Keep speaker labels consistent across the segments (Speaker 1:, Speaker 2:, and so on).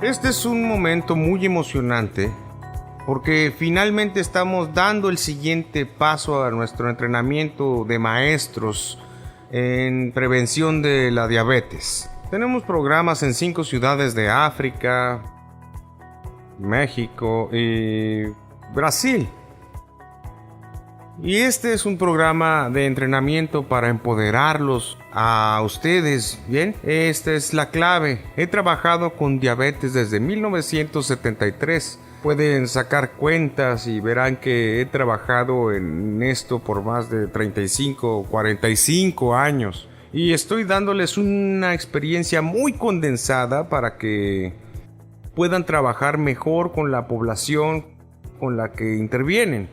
Speaker 1: Este es un momento muy emocionante porque finalmente estamos dando el siguiente paso a nuestro entrenamiento de maestros en prevención de la diabetes. Tenemos programas en 5 ciudades de África, México y Brasil. Y este es un programa de entrenamiento para empoderarlos a ustedes, ¿bien? Esta es la clave. He trabajado con diabetes desde 1973. Pueden sacar cuentas y verán que he trabajado en esto por más de 35 o 45 años. Y estoy dándoles una experiencia muy condensada para que puedan trabajar mejor con la población con la que intervienen.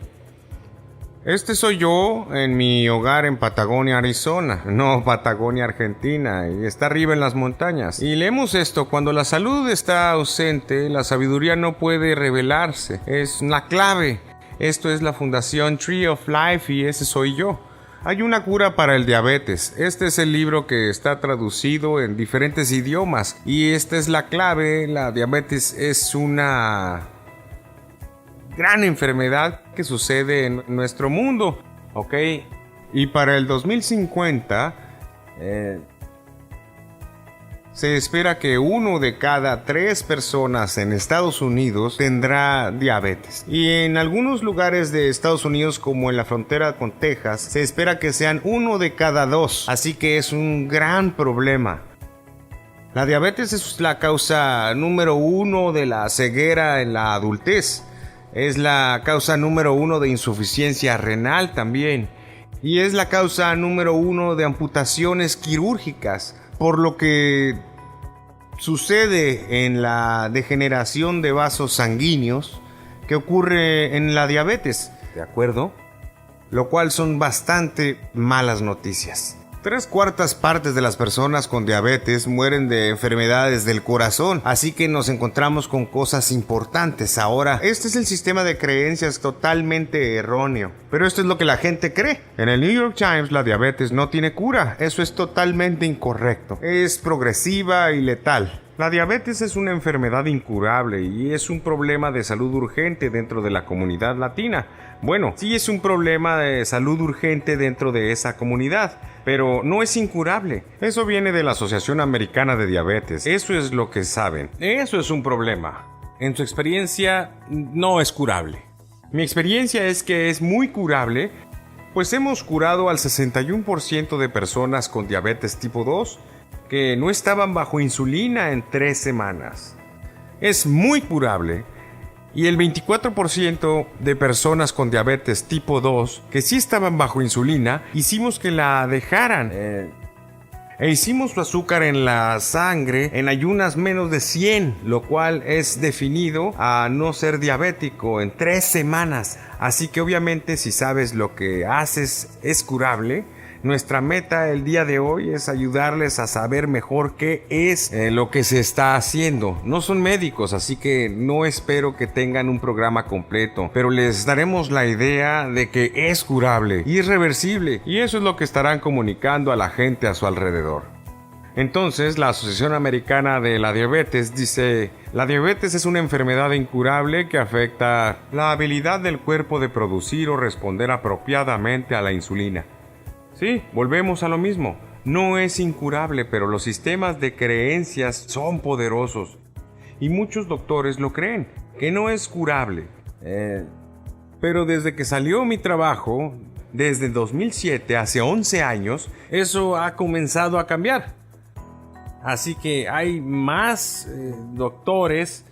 Speaker 1: Este soy yo en mi hogar en Patagonia, Arizona, no Patagonia, Argentina, y está arriba en las montañas. Y leemos esto: cuando la salud está ausente, la sabiduría no puede revelarse. Es la clave. Esto es la Fundación Tree of Life y ese soy yo. Hay una cura para el diabetes. Este es el libro que está traducido en diferentes idiomas y esta es la clave. La diabetes es una gran enfermedad que sucede en nuestro mundo, ¿ok? Y para el 2050 se espera que 1 de cada 3 personas en Estados Unidos tendrá diabetes. Y en algunos lugares de Estados Unidos, como en la frontera con Texas, se espera que sean 1 de cada 2. Así que es un gran problema. La diabetes es la causa número 1 de la ceguera en la adultez. Es la causa número 1 de insuficiencia renal también. Y es la causa número 1 de amputaciones quirúrgicas. Por lo que sucede en la degeneración de vasos sanguíneos que ocurre en la diabetes. ¿De acuerdo? Lo cual son bastante malas noticias. 3/4 partes de las personas con diabetes mueren de enfermedades del corazón, así que nos encontramos con cosas importantes. Ahora, este es el sistema de creencias totalmente erróneo, pero esto es lo que la gente cree. En el New York Times, la diabetes no tiene cura. Eso es totalmente incorrecto. Es progresiva y letal. La diabetes es una enfermedad incurable y es un problema de salud urgente dentro de la comunidad latina. Bueno, sí es un problema de salud urgente dentro de esa comunidad, pero no es incurable. Eso viene de la Asociación Americana de Diabetes. Eso es lo que saben. Eso es un problema. En su experiencia, no es curable. Mi experiencia es que es muy curable, pues hemos curado al 61% de personas con diabetes tipo 2 que no estaban bajo insulina en 3 semanas. Es muy curable. Y el 24% de personas con diabetes tipo 2 que sí estaban bajo insulina, hicimos que la dejaran. E hicimos su azúcar en la sangre en ayunas menos de 100, lo cual es definido a no ser diabético en 3 semanas. Así que obviamente si sabes lo que haces es curable. Nuestra meta el día de hoy es ayudarles a saber mejor qué es lo que se está haciendo. No son médicos, así que no espero que tengan un programa completo, pero les daremos la idea de que es curable y es reversible, y eso es lo que estarán comunicando a la gente a su alrededor. Entonces, la Asociación Americana de la Diabetes dice: la diabetes es una enfermedad incurable que afecta la habilidad del cuerpo de producir o responder apropiadamente a la insulina. Sí, volvemos a lo mismo. No es incurable, pero los sistemas de creencias son poderosos. Y muchos doctores lo creen, que no es curable. Pero desde que salió mi trabajo, desde 2007, hace 11 años, eso ha comenzado a cambiar. Así que hay más doctores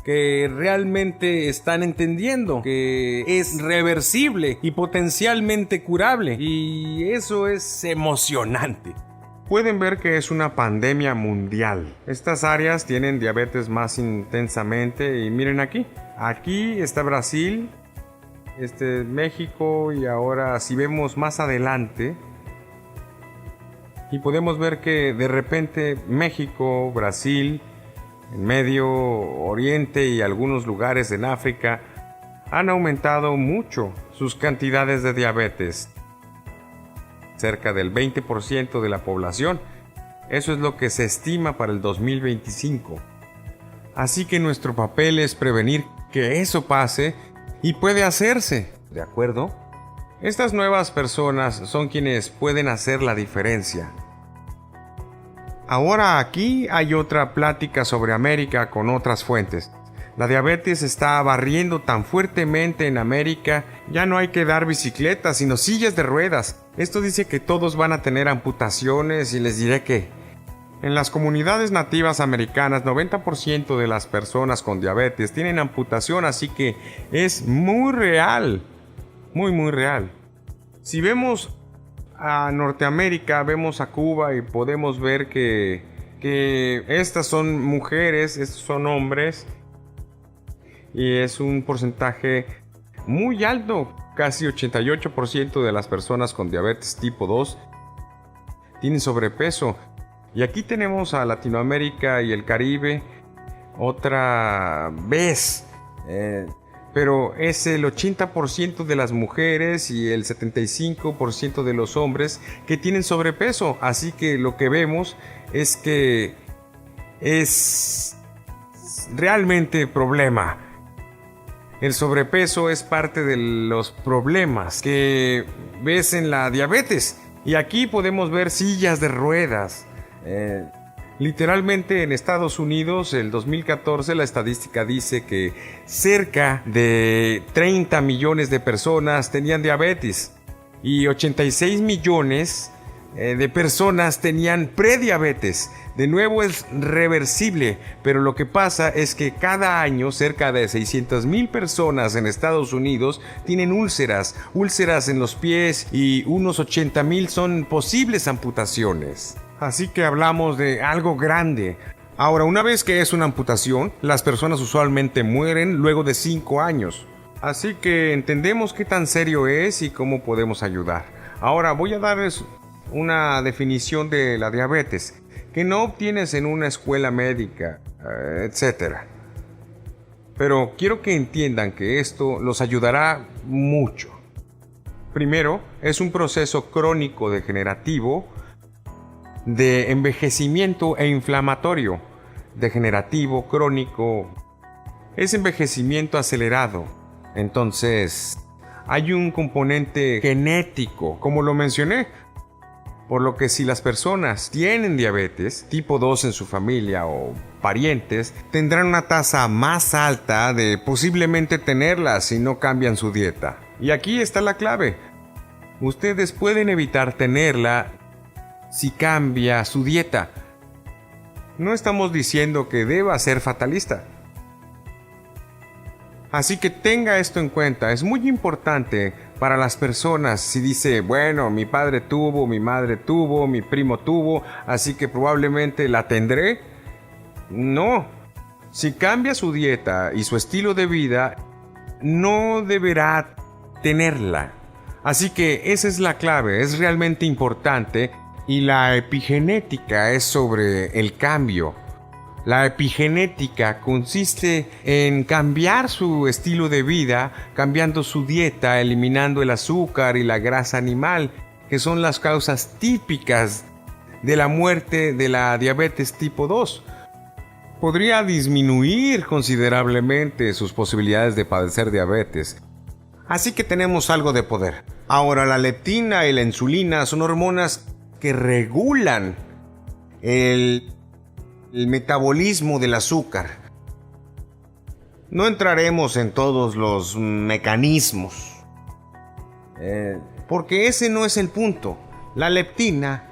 Speaker 1: que realmente están entendiendo que es reversible y potencialmente curable, y eso es emocionante. Pueden ver que es una pandemia mundial. Estas áreas tienen diabetes más intensamente y miren aquí está Brasil, México, y ahora si vemos más adelante y podemos ver que de repente México, Brasil, en Medio Oriente y algunos lugares en África han aumentado mucho sus cantidades de diabetes. Cerca del 20% de la población. Eso es lo que se estima para el 2025. Así que nuestro papel es prevenir que eso pase y puede hacerse, ¿de acuerdo? Estas nuevas personas son quienes pueden hacer la diferencia. Ahora aquí hay otra plática sobre América con otras fuentes. La diabetes está barriendo tan fuertemente en América, ya no hay que dar bicicletas, sino sillas de ruedas. Esto dice que todos van a tener amputaciones y les diré que en las comunidades nativas americanas, 90% de las personas con diabetes tienen amputación, así que es muy real, muy real. Si vemos a Norteamérica, vemos a Cuba y podemos ver que estas son mujeres, estos son hombres, y es un porcentaje muy alto, casi 88% de las personas con diabetes tipo 2 tienen sobrepeso. Y aquí tenemos a Latinoamérica y el Caribe otra vez, pero es el 80% de las mujeres y el 75% de los hombres que tienen sobrepeso. Así que lo que vemos es que es realmente problema. El sobrepeso es parte de los problemas que ves en la diabetes. Y aquí podemos ver sillas de ruedas. Literalmente en Estados Unidos, el 2014, la estadística dice que cerca de 30 millones de personas tenían diabetes y 86 millones de personas tenían prediabetes. De nuevo es reversible, pero lo que pasa es que cada año cerca de 600,000 personas en Estados Unidos tienen úlceras en los pies y unos 80,000 son posibles amputaciones. Así que hablamos de algo grande. Ahora, una vez que es una amputación, las personas usualmente mueren luego de 5 años. Así que entendemos qué tan serio es y cómo podemos ayudar. Ahora voy a darles una definición de la diabetes que no obtienes en una escuela médica, etc. Pero quiero que entiendan que esto los ayudará mucho. Primero, es un proceso crónico degenerativo de envejecimiento e inflamatorio. Degenerativo, crónico, es envejecimiento acelerado. Entonces, hay un componente genético, como lo mencioné. Por lo que si las personas tienen diabetes tipo 2 en su familia o parientes, tendrán una tasa más alta de posiblemente tenerla si no cambian su dieta. Y aquí está la clave. Ustedes pueden evitar tenerla si cambia su dieta. No estamos diciendo que deba ser fatalista. Así que tenga esto en cuenta, es muy importante para las personas. Si dice, bueno, mi padre tuvo, mi madre tuvo, mi primo tuvo, así que probablemente la tendré. No, si cambia su dieta y su estilo de vida, no deberá tenerla. Así que esa es la clave, es realmente importante, y la epigenética es sobre el cambio. La epigenética consiste en cambiar su estilo de vida, cambiando su dieta, eliminando el azúcar y la grasa animal, que son las causas típicas de la muerte de la diabetes tipo 2. Podría disminuir considerablemente sus posibilidades de padecer diabetes. Así que tenemos algo de poder. Ahora, la leptina y la insulina son hormonas que regulan el metabolismo del azúcar. No entraremos en todos los mecanismos, porque ese no es el punto. La leptina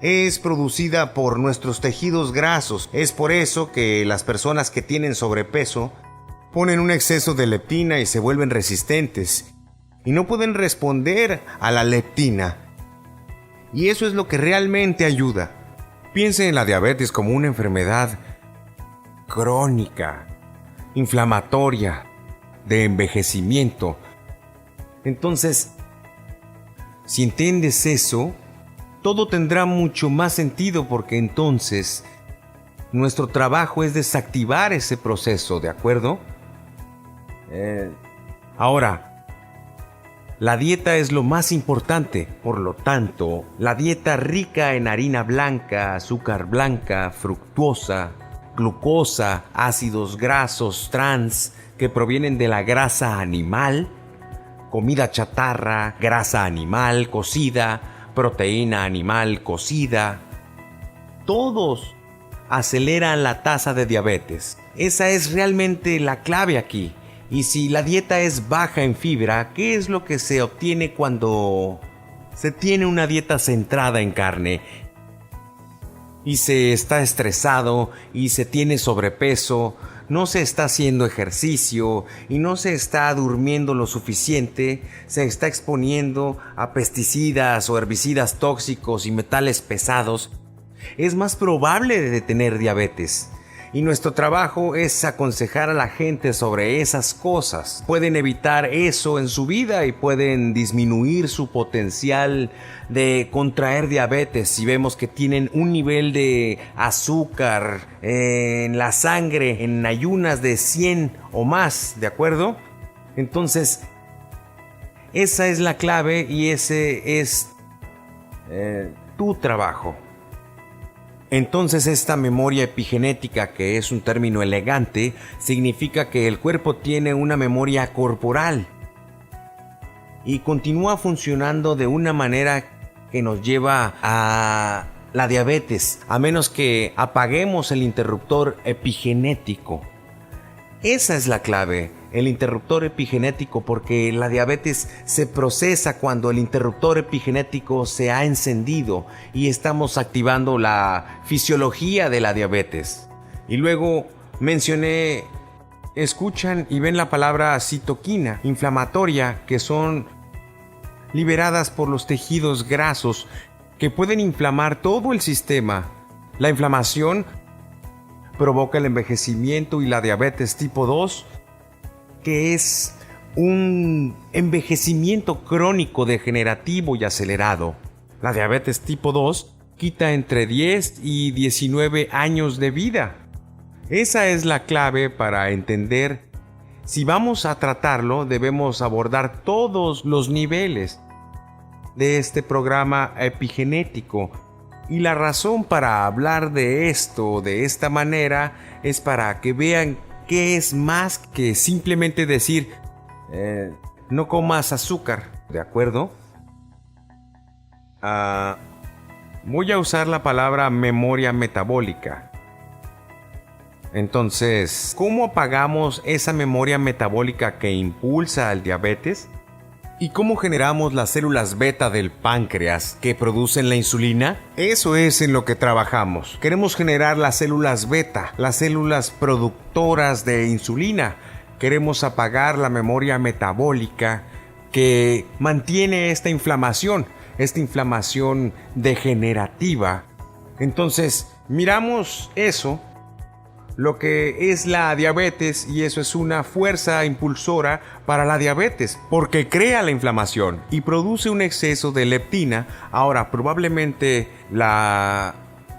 Speaker 1: es producida por nuestros tejidos grasos. Es por eso que las personas que tienen sobrepeso ponen un exceso de leptina y se vuelven resistentes y no pueden responder a la leptina. Y eso es lo que realmente ayuda. Piense en la diabetes como una enfermedad crónica, inflamatoria, de envejecimiento. Entonces, si entiendes eso, todo tendrá mucho más sentido, porque entonces nuestro trabajo es desactivar ese proceso, ¿de acuerdo? Ahora, la dieta es lo más importante. Por lo tanto, la dieta rica en harina blanca, azúcar blanca, fructuosa,
Speaker 2: glucosa, ácidos grasos trans que provienen de la grasa animal, comida chatarra, grasa animal cocida, proteína animal cocida. Todos aceleran la tasa de diabetes. Esa es realmente la clave aquí. Y si la dieta es baja en fibra, ¿qué es lo que se obtiene cuando se tiene una dieta centrada en carne? Y se está estresado y se tiene sobrepeso, no se está haciendo ejercicio y no se está durmiendo lo suficiente, se está exponiendo a pesticidas o herbicidas tóxicos y metales pesados, es más probable de tener diabetes. Y nuestro trabajo es aconsejar a la gente sobre esas cosas. Pueden evitar eso en su vida y pueden disminuir su potencial de contraer diabetes si vemos que tienen un nivel de azúcar en la sangre en ayunas de 100 o más, ¿de acuerdo? Entonces, esa es la clave y ese es tu trabajo. Entonces esta memoria epigenética, que es un término elegante, significa que el cuerpo tiene una memoria corporal y continúa funcionando de una manera que nos lleva a la diabetes, a menos que apaguemos el interruptor epigenético. Esa es la clave, el interruptor epigenético, porque la diabetes se procesa cuando el interruptor epigenético se ha encendido y estamos activando la fisiología de la diabetes. Y luego mencioné, escuchan y ven la palabra citoquina inflamatoria, que son liberadas por los tejidos grasos que pueden inflamar todo el sistema. La inflamación provoca el envejecimiento y la diabetes tipo 2, que es un envejecimiento crónico degenerativo y acelerado. La diabetes tipo 2 quita entre 10 y 19 años de vida. Esa es la clave para entender. Si vamos a tratarlo, debemos abordar todos los niveles de este programa epigenético. Y la razón para hablar de esto de esta manera es para que vean que es más que simplemente decir no comas azúcar, ¿de acuerdo? Voy a usar la palabra memoria metabólica. Entonces, ¿cómo apagamos esa memoria metabólica que impulsa al diabetes? ¿Y cómo generamos las células beta del páncreas que producen la insulina? Eso es en lo que trabajamos. Queremos generar las células beta, las células productoras de insulina. Queremos apagar la memoria metabólica que mantiene esta inflamación degenerativa. Entonces, miramos eso, lo que es la diabetes, y eso es una fuerza impulsora para la diabetes, porque crea la inflamación y produce un exceso de leptina. Ahora, probablemente la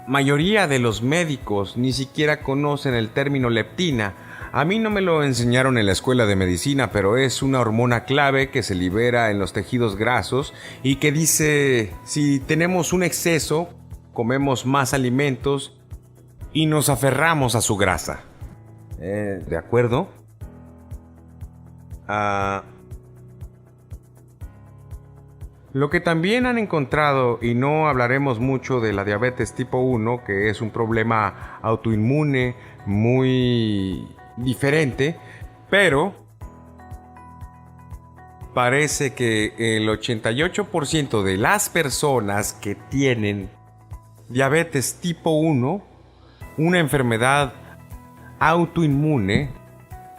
Speaker 2: mayoría de los médicos ni siquiera conocen el término leptina. A mí no me lo enseñaron en la escuela de medicina, pero es una hormona clave que se libera en los tejidos grasos y que dice, si tenemos un exceso, comemos más alimentos y nos aferramos a su grasa. ¿De acuerdo? Lo que también han encontrado, y no hablaremos mucho de la diabetes tipo 1, que es un problema autoinmune muy diferente, pero parece que el 88% de las personas que tienen diabetes tipo 1, una enfermedad autoinmune,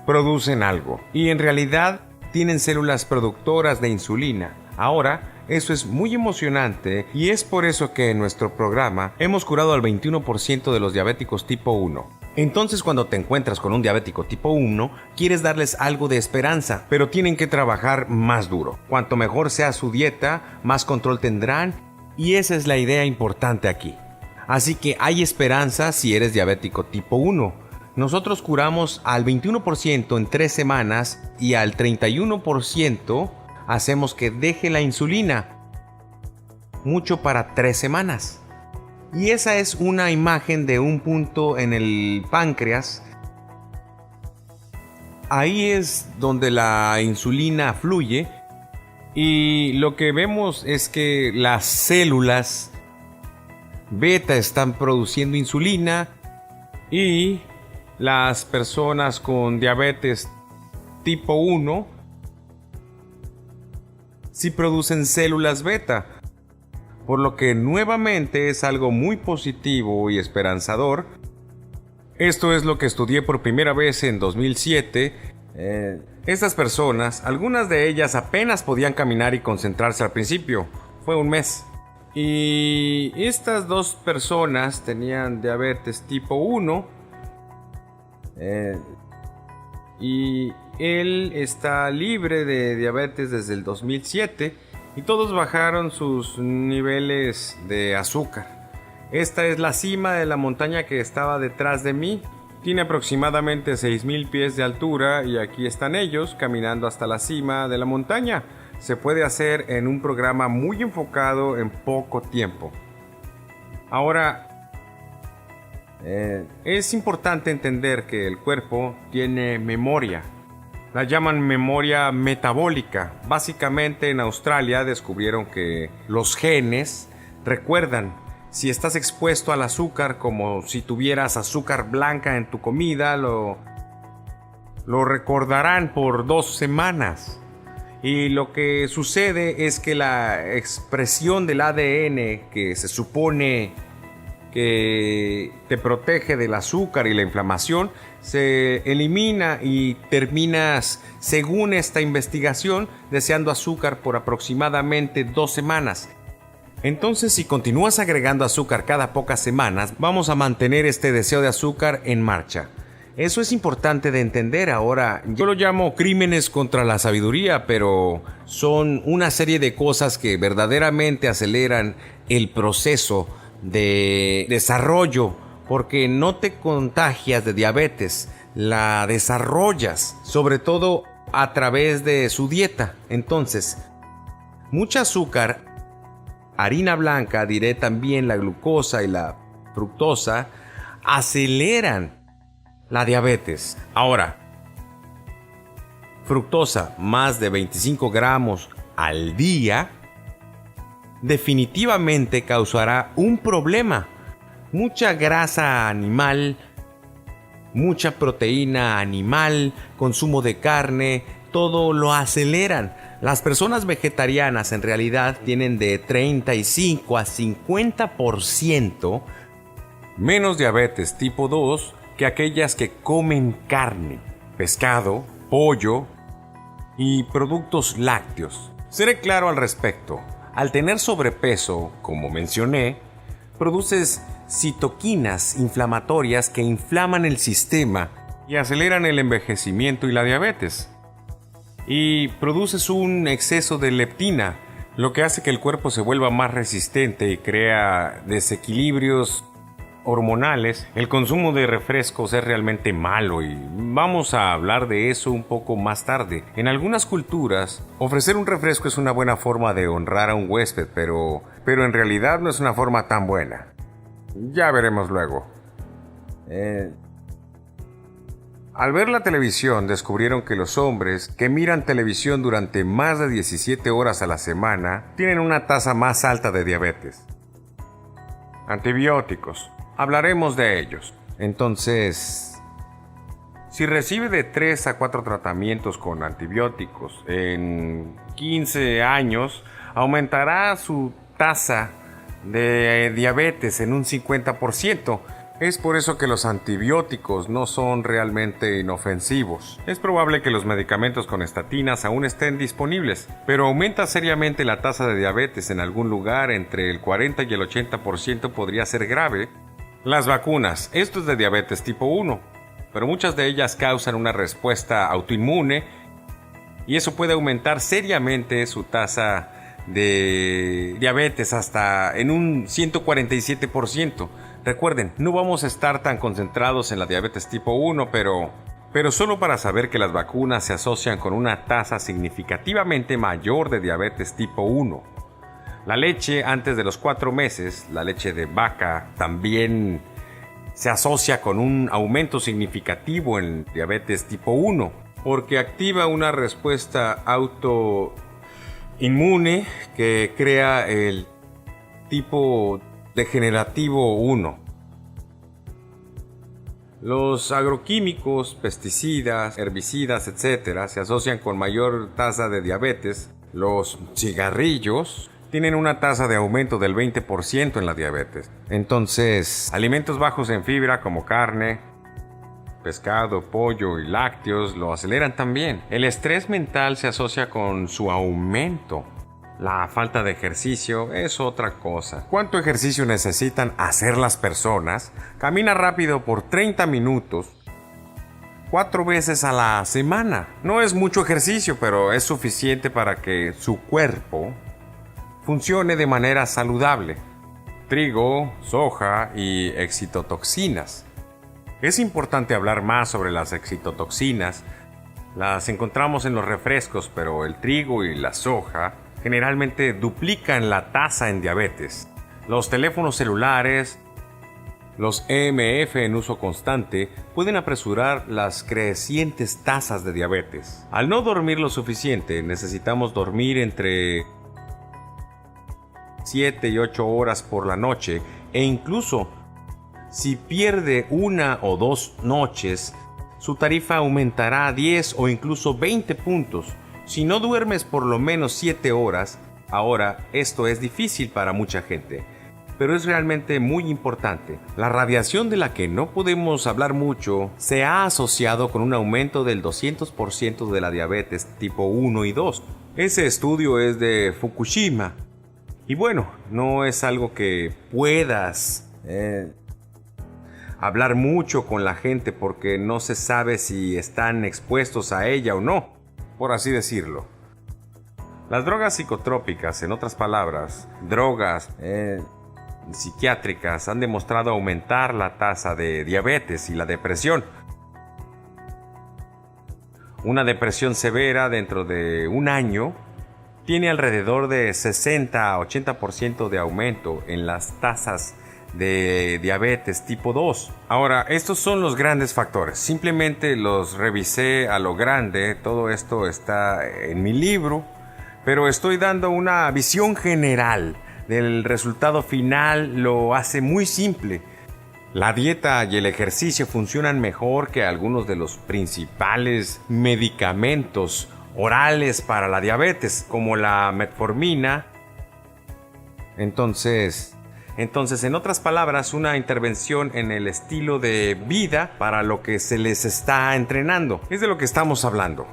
Speaker 2: producen algo. Y en realidad tienen células productoras de insulina. Ahora, eso es muy emocionante y es por eso que en nuestro programa hemos curado al 21% de los diabéticos tipo 1. Entonces, cuando te encuentras con un diabético tipo 1, quieres darles algo de esperanza, pero tienen que trabajar más duro. Cuanto mejor sea su dieta, más control tendrán, y esa es la idea importante aquí. Así que hay esperanza si eres diabético tipo 1. Nosotros curamos al 21% en 3 semanas y al 31% hacemos que deje la insulina. Mucho para 3 semanas.
Speaker 1: Y esa es una imagen de un punto en el páncreas. Ahí es donde la insulina fluye y lo que vemos es que las células beta están produciendo insulina y las personas con diabetes tipo 1 sí producen células beta, por lo que nuevamente es algo muy positivo y esperanzador. Esto es lo que estudié por primera vez en 2007. Estas personas, algunas de ellas apenas podían caminar y concentrarse al principio. Fue un mes. Y estas dos personas tenían diabetes tipo 1. Y él está libre de diabetes desde el 2007. Y todos bajaron sus niveles de azúcar. Esta es la cima de la montaña que estaba detrás de mí. Tiene aproximadamente 6,000 pies de altura y aquí están ellos caminando hasta la cima de la montaña. Se puede hacer en un programa muy enfocado en poco tiempo. Ahora, es importante entender que el cuerpo tiene memoria. La llaman memoria metabólica. Básicamente en Australia descubrieron que los genes recuerdan si estás expuesto al azúcar, como si tuvieras azúcar blanca en tu comida, lo recordarán por 2 semanas. Y lo que sucede es que la expresión del ADN que se supone que te protege del azúcar y la inflamación se elimina y terminas, según esta investigación, deseando azúcar por aproximadamente 2 semanas. Entonces, si continúas agregando azúcar cada pocas semanas, vamos a mantener este deseo de azúcar en marcha. Eso es importante de entender. Ahora, yo lo llamo crímenes contra la sabiduría, pero son una serie de cosas que verdaderamente aceleran el proceso de desarrollo, porque no te contagias de diabetes, la desarrollas, sobre todo a través de su dieta. Entonces, mucha azúcar, harina blanca, diré también la glucosa y la fructosa, aceleran la diabetes. Ahora, fructosa más de 25 gramos al día definitivamente causará un problema. Mucha grasa animal, mucha proteína animal, consumo de carne, todo lo aceleran. Las personas vegetarianas en realidad tienen de 35 a 50% menos diabetes tipo 2 que aquellas que comen carne, pescado, pollo y productos lácteos. Seré claro al respecto. Al tener sobrepeso, como mencioné, produces citoquinas inflamatorias que inflaman el sistema y aceleran el envejecimiento y la diabetes. Y produces un exceso de leptina, lo que hace que el cuerpo se vuelva más resistente y crea desequilibrios hormonales. El consumo de refrescos es realmente malo y vamos a hablar de eso un poco más tarde. En algunas culturas, ofrecer un refresco es una buena forma de honrar a un huésped, pero en realidad no es una forma tan buena. Ya veremos luego. Al ver la televisión, descubrieron que los hombres que miran televisión durante más de 17 horas a la semana tienen una tasa más alta de diabetes. Antibióticos. Hablaremos de ellos. Entonces, si recibe de 3 a 4 tratamientos con antibióticos en 15 años, aumentará su tasa de diabetes en un 50%. Es por eso que los antibióticos no son realmente inofensivos. Es probable que los medicamentos con estatinas aún estén disponibles, pero aumenta seriamente la tasa de diabetes en algún lugar. Entre el 40 y el 80% podría ser grave. Las vacunas. Esto es de diabetes tipo 1, pero muchas de ellas causan una respuesta autoinmune y eso puede aumentar seriamente su tasa de diabetes hasta en un 147%. Recuerden, no vamos a estar tan concentrados en la diabetes tipo 1, pero solo para saber que las vacunas se asocian con una tasa significativamente mayor de diabetes tipo 1.
Speaker 2: La leche antes de los 4 meses, la leche de vaca, también se asocia con un aumento significativo en diabetes tipo 1, porque activa una respuesta autoinmune que crea el tipo degenerativo 1. Los agroquímicos, pesticidas, herbicidas, etc. se asocian con mayor tasa de diabetes. Los cigarrillos tienen una tasa de aumento del 20% en la diabetes. Entonces, alimentos bajos en fibra como carne, pescado, pollo y lácteos lo aceleran también. El estrés mental se asocia con su aumento. La falta de ejercicio es otra cosa. ¿Cuánto ejercicio necesitan hacer las personas? Camina rápido por 30 minutos, 4 veces a la semana. No es mucho ejercicio, pero es suficiente para que su cuerpo funcione de manera saludable. Trigo, soja y excitotoxinas. Es importante hablar más sobre las excitotoxinas. Las encontramos en los refrescos, pero el trigo y la soja generalmente duplican la tasa en diabetes. Los teléfonos celulares, los EMF en uso constante, pueden apresurar las crecientes tasas de diabetes. Al no dormir lo suficiente, necesitamos dormir entre 7 y 8 horas por la noche, e incluso si pierde 1 o 2 noches, su tarifa aumentará 10 o incluso 20 puntos. Si no duermes por lo menos 7 horas, ahora esto es difícil para mucha gente, pero es realmente muy importante. La radiación, de la que no podemos hablar mucho, se ha asociado con un aumento del 200% de la diabetes tipo 1 y 2. Ese estudio es de Fukushima. Y bueno, no es algo que puedas hablar mucho con la gente porque no se sabe si están expuestos a ella o no, por así decirlo. Las drogas psicotrópicas, en otras palabras, drogas psiquiátricas, han demostrado aumentar la tasa de diabetes y la depresión. Una depresión severa dentro de un año tiene alrededor de 60 a 80% de aumento en las tasas de diabetes tipo 2. Ahora, estos son los grandes factores. Simplemente los revisé a lo grande. Todo esto está en mi libro, pero estoy dando una visión general del resultado final. Lo hace muy simple. La dieta y el ejercicio funcionan mejor que algunos de los principales medicamentos orales para la diabetes, como la metformina. Entonces, en otras palabras, una intervención en el estilo de vida para lo que se les está entrenando. Es de lo que estamos hablando.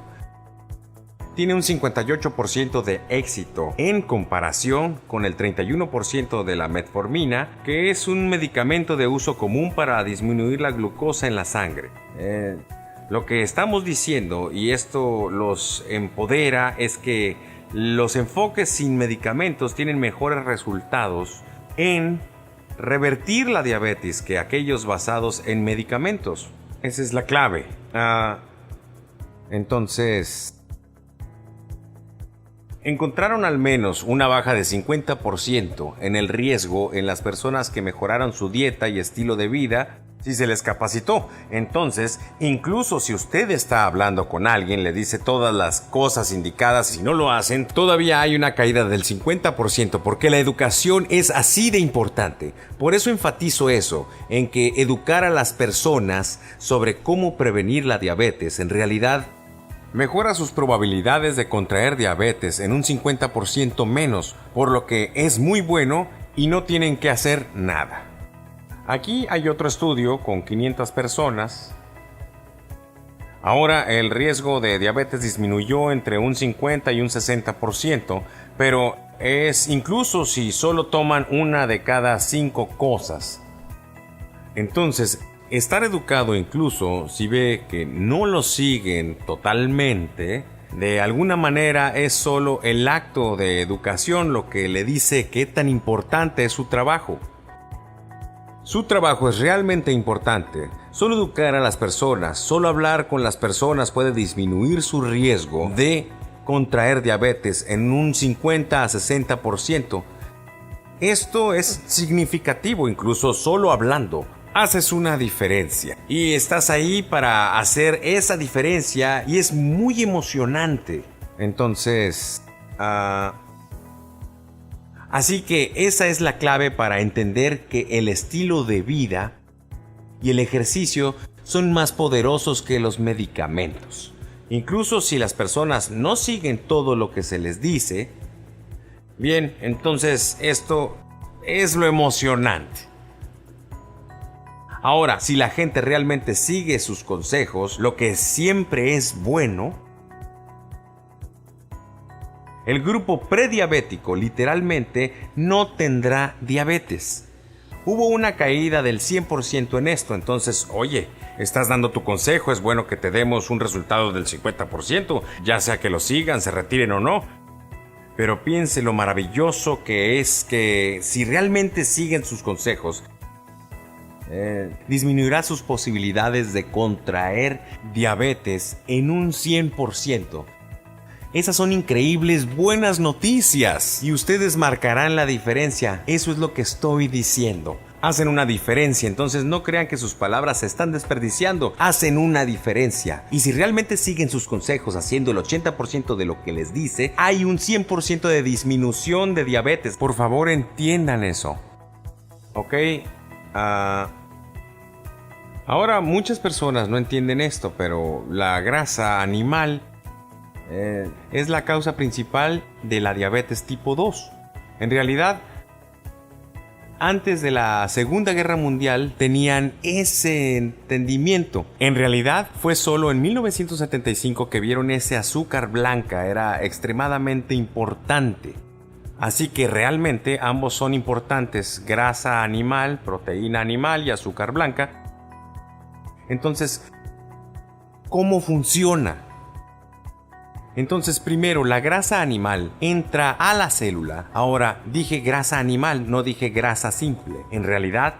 Speaker 2: Tiene un 58% de éxito en comparación con el 31% de la metformina, que es un medicamento de uso común para disminuir la glucosa en la sangre. Lo que estamos diciendo, y esto los empodera, es que los enfoques sin medicamentos tienen mejores resultados en revertir la diabetes que aquellos basados en medicamentos. Esa es la clave. Entonces, encontraron al menos una baja de 50% en el riesgo en las personas que mejoraron su dieta y estilo de vida si se les capacitó. Entonces, incluso si usted está hablando con alguien, le dice todas las cosas indicadas, si no lo hacen, todavía hay una caída del 50%, porque la educación es así de importante. Por eso enfatizo eso, en que educar a las personas sobre cómo prevenir la diabetes en realidad mejora sus probabilidades de contraer diabetes en un 50% menos, por lo que es muy bueno y no tienen que hacer nada. Aquí hay otro estudio con 500 personas. Ahora el riesgo de diabetes disminuyó entre un 50 y un 60%, pero es incluso si solo toman una de cada 5 cosas. Entonces, estar educado incluso si ve que no lo siguen totalmente, de alguna manera es solo el acto de educación lo que le dice qué tan importante es su trabajo. Su trabajo es realmente importante. Solo educar a las personas, solo hablar con las personas puede disminuir su riesgo de contraer diabetes en un 50 a 60%. Esto es significativo, incluso solo hablando. Haces una diferencia y estás ahí para hacer esa diferencia y es muy emocionante. Entonces, así que esa es la clave para entender que el estilo de vida y el ejercicio son más poderosos que los medicamentos. Incluso si las personas no siguen todo lo que se les dice, bien, entonces esto es lo emocionante. Ahora, si la gente realmente sigue sus consejos, lo que siempre es bueno, el grupo prediabético literalmente no tendrá diabetes. Hubo una caída del 100% en esto, entonces, oye, estás dando tu consejo, es bueno que te demos un resultado del 50%, ya sea que lo sigan, se retiren o no. Pero piense lo maravilloso que es que si realmente siguen sus consejos, disminuirá sus posibilidades de contraer diabetes en un 100%. Esas son increíbles buenas noticias y ustedes marcarán la diferencia. Eso es lo que estoy diciendo. Hacen una diferencia, entonces no crean que sus palabras se están desperdiciando. Hacen una diferencia. Y si realmente siguen sus consejos haciendo el 80% de lo que les dice, hay un 100% de disminución de diabetes. Por favor, entiendan eso. ¿Ok? Ahora muchas personas no entienden esto, pero la grasa animal es la causa principal de la diabetes tipo 2. En realidad, antes de la Segunda Guerra Mundial tenían ese entendimiento. En realidad fue solo en 1975 que vieron ese azúcar blanca, era extremadamente importante. Así que realmente ambos son importantes, grasa animal, proteína animal y azúcar blanca. Entonces, ¿cómo funciona? Entonces, primero, la grasa animal entra a la célula. Ahora, dije grasa animal, no dije grasa simple. En realidad,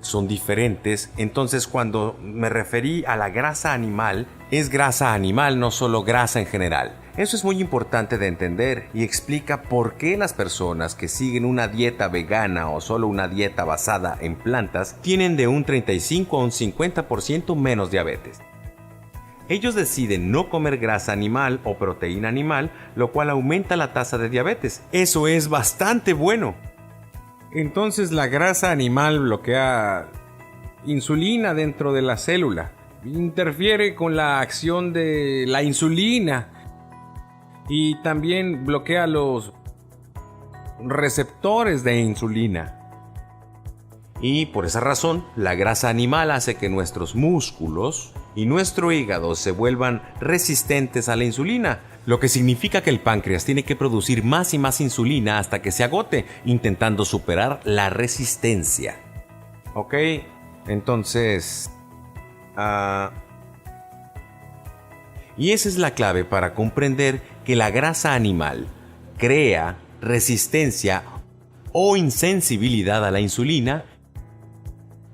Speaker 2: son diferentes. Entonces, cuando me referí a la grasa animal, es grasa animal, no solo grasa en general. Eso es muy importante de entender y explica por qué las personas que siguen una dieta vegana o solo una dieta basada en plantas tienen de un 35 a un 50% menos diabetes. Ellos deciden no comer grasa animal o proteína animal, lo cual aumenta la tasa de diabetes. Eso es bastante bueno. Entonces la grasa animal bloquea insulina dentro de la célula. Interfiere con la acción de la insulina. Y también bloquea los receptores de insulina. Y por esa razón, la grasa animal hace que nuestros músculos y nuestro hígado se vuelvan resistentes a la insulina, lo que significa que el páncreas tiene que producir más y más insulina hasta que se agote, intentando superar la resistencia. Ok, entonces... Y esa es la clave para comprender que la grasa animal crea resistencia o insensibilidad a la insulina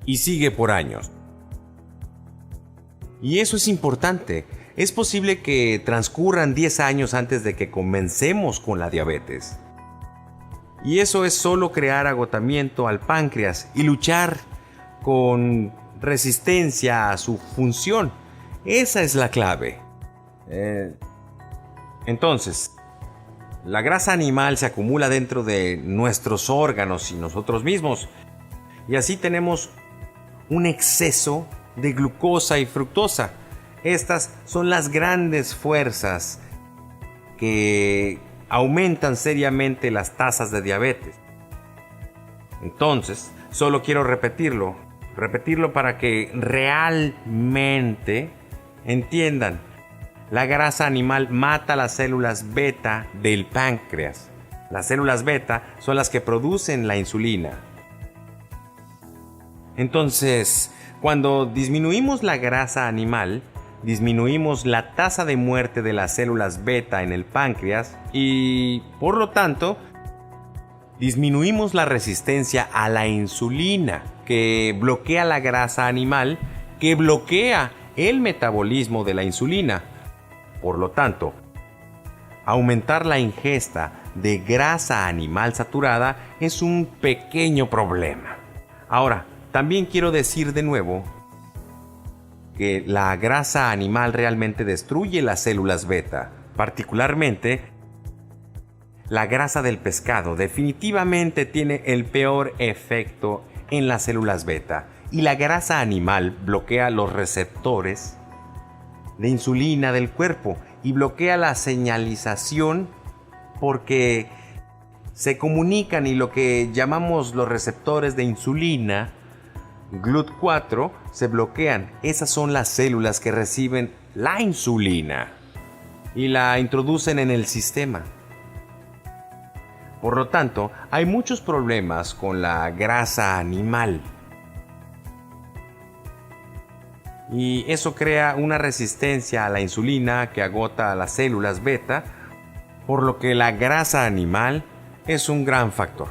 Speaker 2: y sigue por años. Y eso es importante. Es posible que transcurran 10 años antes de que comencemos con la diabetes. Y eso es solo crear agotamiento al páncreas y luchar con resistencia a su función. Esa es la clave. Entonces, la grasa animal se acumula dentro de nuestros órganos y nosotros mismos. Y así tenemos un exceso de glucosa y fructosa. Estas son las grandes fuerzas que aumentan seriamente las tasas de diabetes. Entonces, solo quiero repetirlo para que realmente entiendan. La grasa animal mata las células beta del páncreas. Las células beta son las que producen la insulina. Entonces, cuando disminuimos la grasa animal, disminuimos la tasa de muerte de las células beta en el páncreas y, por lo tanto, disminuimos la resistencia a la insulina, que bloquea la grasa animal, que bloquea el metabolismo de la insulina. Por lo tanto, aumentar la ingesta de grasa animal saturada es un pequeño problema. Ahora, también quiero decir de nuevo que la grasa animal realmente destruye las células beta, particularmente la grasa del pescado. Definitivamente tiene el peor efecto en las células beta, y la grasa animal bloquea los receptores de insulina del cuerpo y bloquea la señalización porque se comunican, y lo que llamamos los receptores de insulina GLUT4 se bloquean. Esas son las células que reciben la insulina y la introducen en el sistema. Por lo tanto, hay muchos problemas con la grasa animal. Y eso crea una resistencia a la insulina que agota a las células beta, por lo que la grasa animal es un gran factor.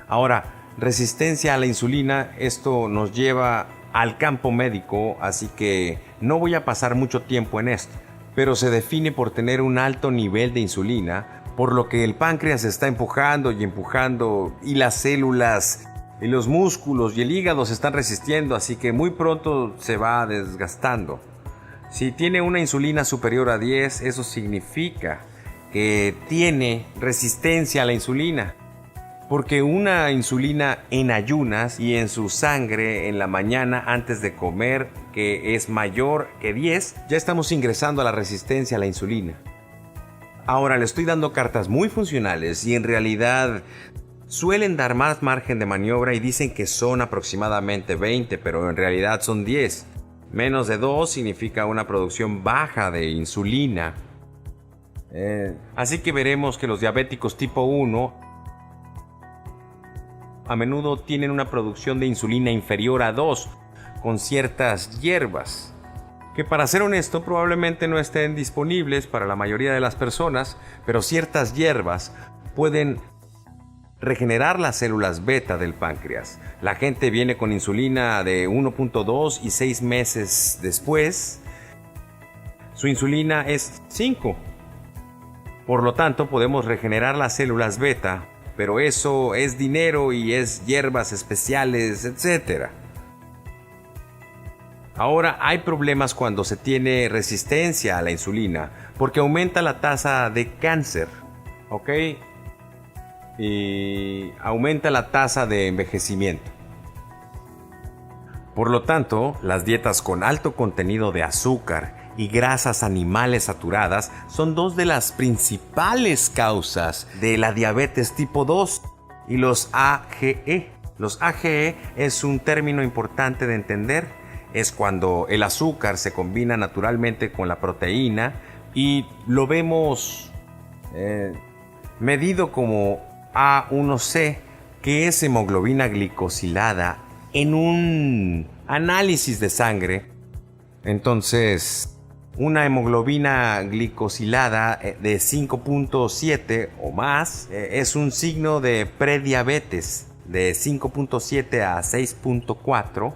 Speaker 2: Ahora, resistencia a la insulina, esto nos lleva al campo médico, así que no voy a pasar mucho tiempo en esto, pero se define por tener un alto nivel de insulina, por lo que el páncreas está empujando y las células y los músculos y el hígado se están resistiendo, así que muy pronto se va desgastando. Si tiene una insulina superior a 10, eso significa que tiene resistencia a la insulina, porque una insulina en ayunas y en su sangre en la mañana antes de comer, que es mayor que 10, ya estamos ingresando a la resistencia a la insulina. Ahora le estoy dando cartas muy funcionales y en realidad suelen dar más margen de maniobra y dicen que son aproximadamente 20, pero en realidad son 10. Menos de 2 significa una producción baja de insulina. Así que veremos que los diabéticos tipo 1 a menudo tienen una producción de insulina inferior a 2 con ciertas hierbas, que para ser honesto probablemente no estén disponibles para la mayoría de las personas, pero ciertas hierbas pueden regenerar las células beta del páncreas. La gente viene con insulina de 1.2 y 6 meses después, su insulina es 5. Por lo tanto, podemos regenerar las células beta, pero eso es dinero y es hierbas especiales, etc. Ahora hay problemas cuando se tiene resistencia a la insulina, porque aumenta la tasa de cáncer, ¿ok? Y aumenta la tasa de envejecimiento. Por lo tanto, las dietas con alto contenido de azúcar y grasas animales saturadas son dos de las principales causas de la diabetes tipo 2 y los AGE. Los AGE es un término importante de entender. Es cuando el azúcar se combina naturalmente con la proteína y lo vemos medido como A1C, que es hemoglobina glicosilada en un análisis de sangre. Entonces, una hemoglobina glicosilada de 5.7 o más es un signo de prediabetes. De 5.7 a 6.4.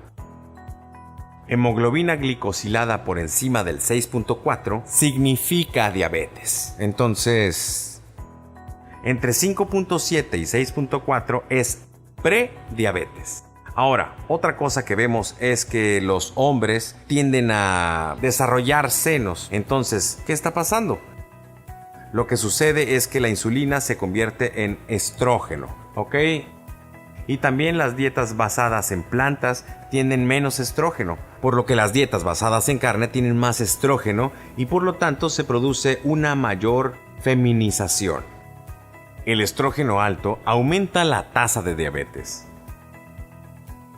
Speaker 2: Hemoglobina glicosilada por encima del 6.4 significa diabetes. Entonces, entre 5.7 y 6.4 es prediabetes. Ahora, otra cosa que vemos es que los hombres tienden a desarrollar senos. Entonces, ¿qué está pasando? Lo que sucede es que la insulina se convierte en estrógeno, ¿ok? Y también las dietas basadas en plantas tienen menos estrógeno, por lo que las dietas basadas en carne tienen más estrógeno y por lo tanto se produce una mayor feminización. El estrógeno alto aumenta la tasa de diabetes.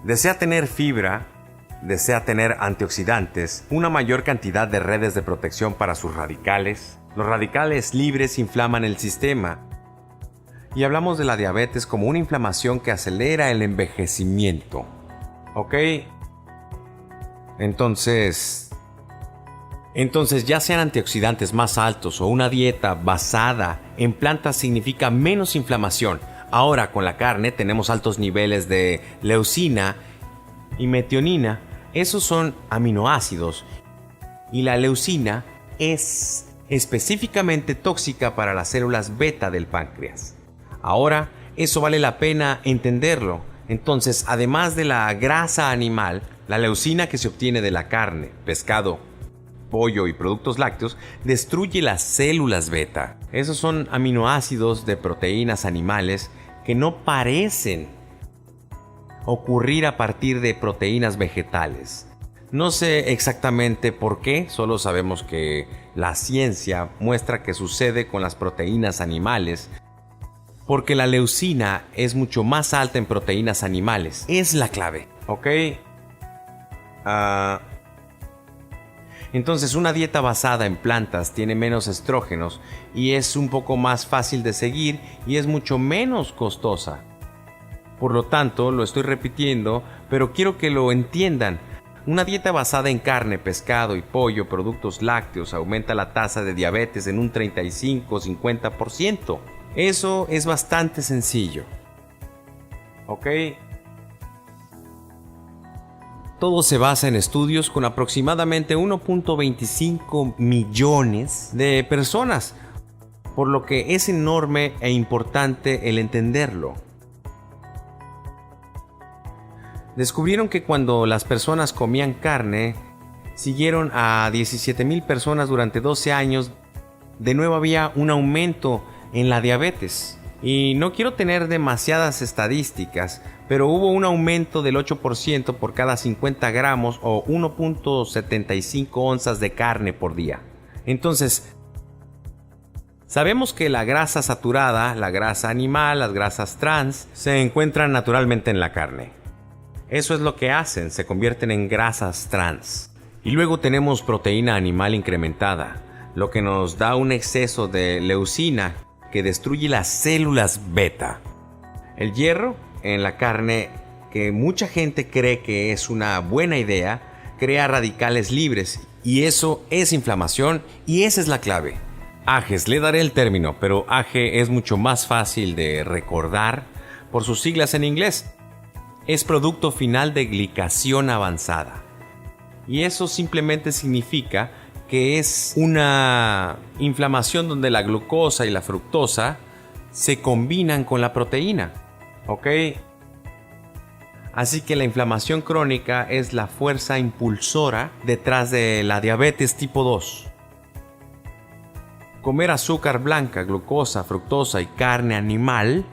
Speaker 2: Desea tener fibra, desea tener antioxidantes, una mayor cantidad de redes de protección para sus radicales. Los radicales libres inflaman el sistema. Y hablamos de la diabetes como una inflamación que acelera el envejecimiento. ¿Ok? Entonces ya sean antioxidantes más altos o una dieta basada en plantas significa menos inflamación. Ahora con la carne tenemos altos niveles de leucina y metionina. Esos son aminoácidos. Y la leucina es específicamente tóxica para las células beta del páncreas. Ahora, eso vale la pena entenderlo. Entonces, además de la grasa animal, la leucina que se obtiene de la carne, pescado, pollo y productos lácteos destruye las células beta. Esos son aminoácidos de proteínas animales que no parecen ocurrir a partir de proteínas vegetales. No sé exactamente por qué, solo sabemos que la ciencia muestra que sucede con las proteínas animales, porque la leucina es mucho más alta en proteínas animales. Es la clave, ¿ok? Entonces, una dieta basada en plantas tiene menos estrógenos y es un poco más fácil de seguir y es mucho menos costosa. Por lo tanto, lo estoy repitiendo, pero quiero que lo entiendan. Una dieta basada en carne, pescado y pollo, productos lácteos, aumenta la tasa de diabetes en un 35-50%. Eso es bastante sencillo. ¿Ok? Todo se basa en estudios con aproximadamente 1.25 millones de personas, por lo que es enorme e importante el entenderlo. Descubrieron que cuando las personas comían carne, siguieron a 17,000 personas durante 12 años, de nuevo había un aumento en la diabetes. Y no quiero tener demasiadas estadísticas, pero hubo un aumento del 8% por cada 50 gramos o 1.75 onzas de carne por día. Entonces, sabemos que la grasa saturada, la grasa animal, las grasas trans, se encuentran naturalmente en la carne. Eso es lo que hacen, se convierten en grasas trans. Y luego tenemos proteína animal incrementada, lo que nos da un exceso de leucina que destruye las células beta. El hierro en la carne, que mucha gente cree que es una buena idea, crea radicales libres y eso es inflamación y esa es la clave. AGEs, le daré el término, pero AGE es mucho más fácil de recordar por sus siglas en inglés. Es producto final de glicación avanzada. Y eso simplemente significa que es una inflamación donde la glucosa y la fructosa se combinan con la proteína. ¿Ok? Así que la inflamación crónica es la fuerza impulsora detrás de la diabetes tipo 2. Comer azúcar blanca, glucosa, fructosa y carne animal,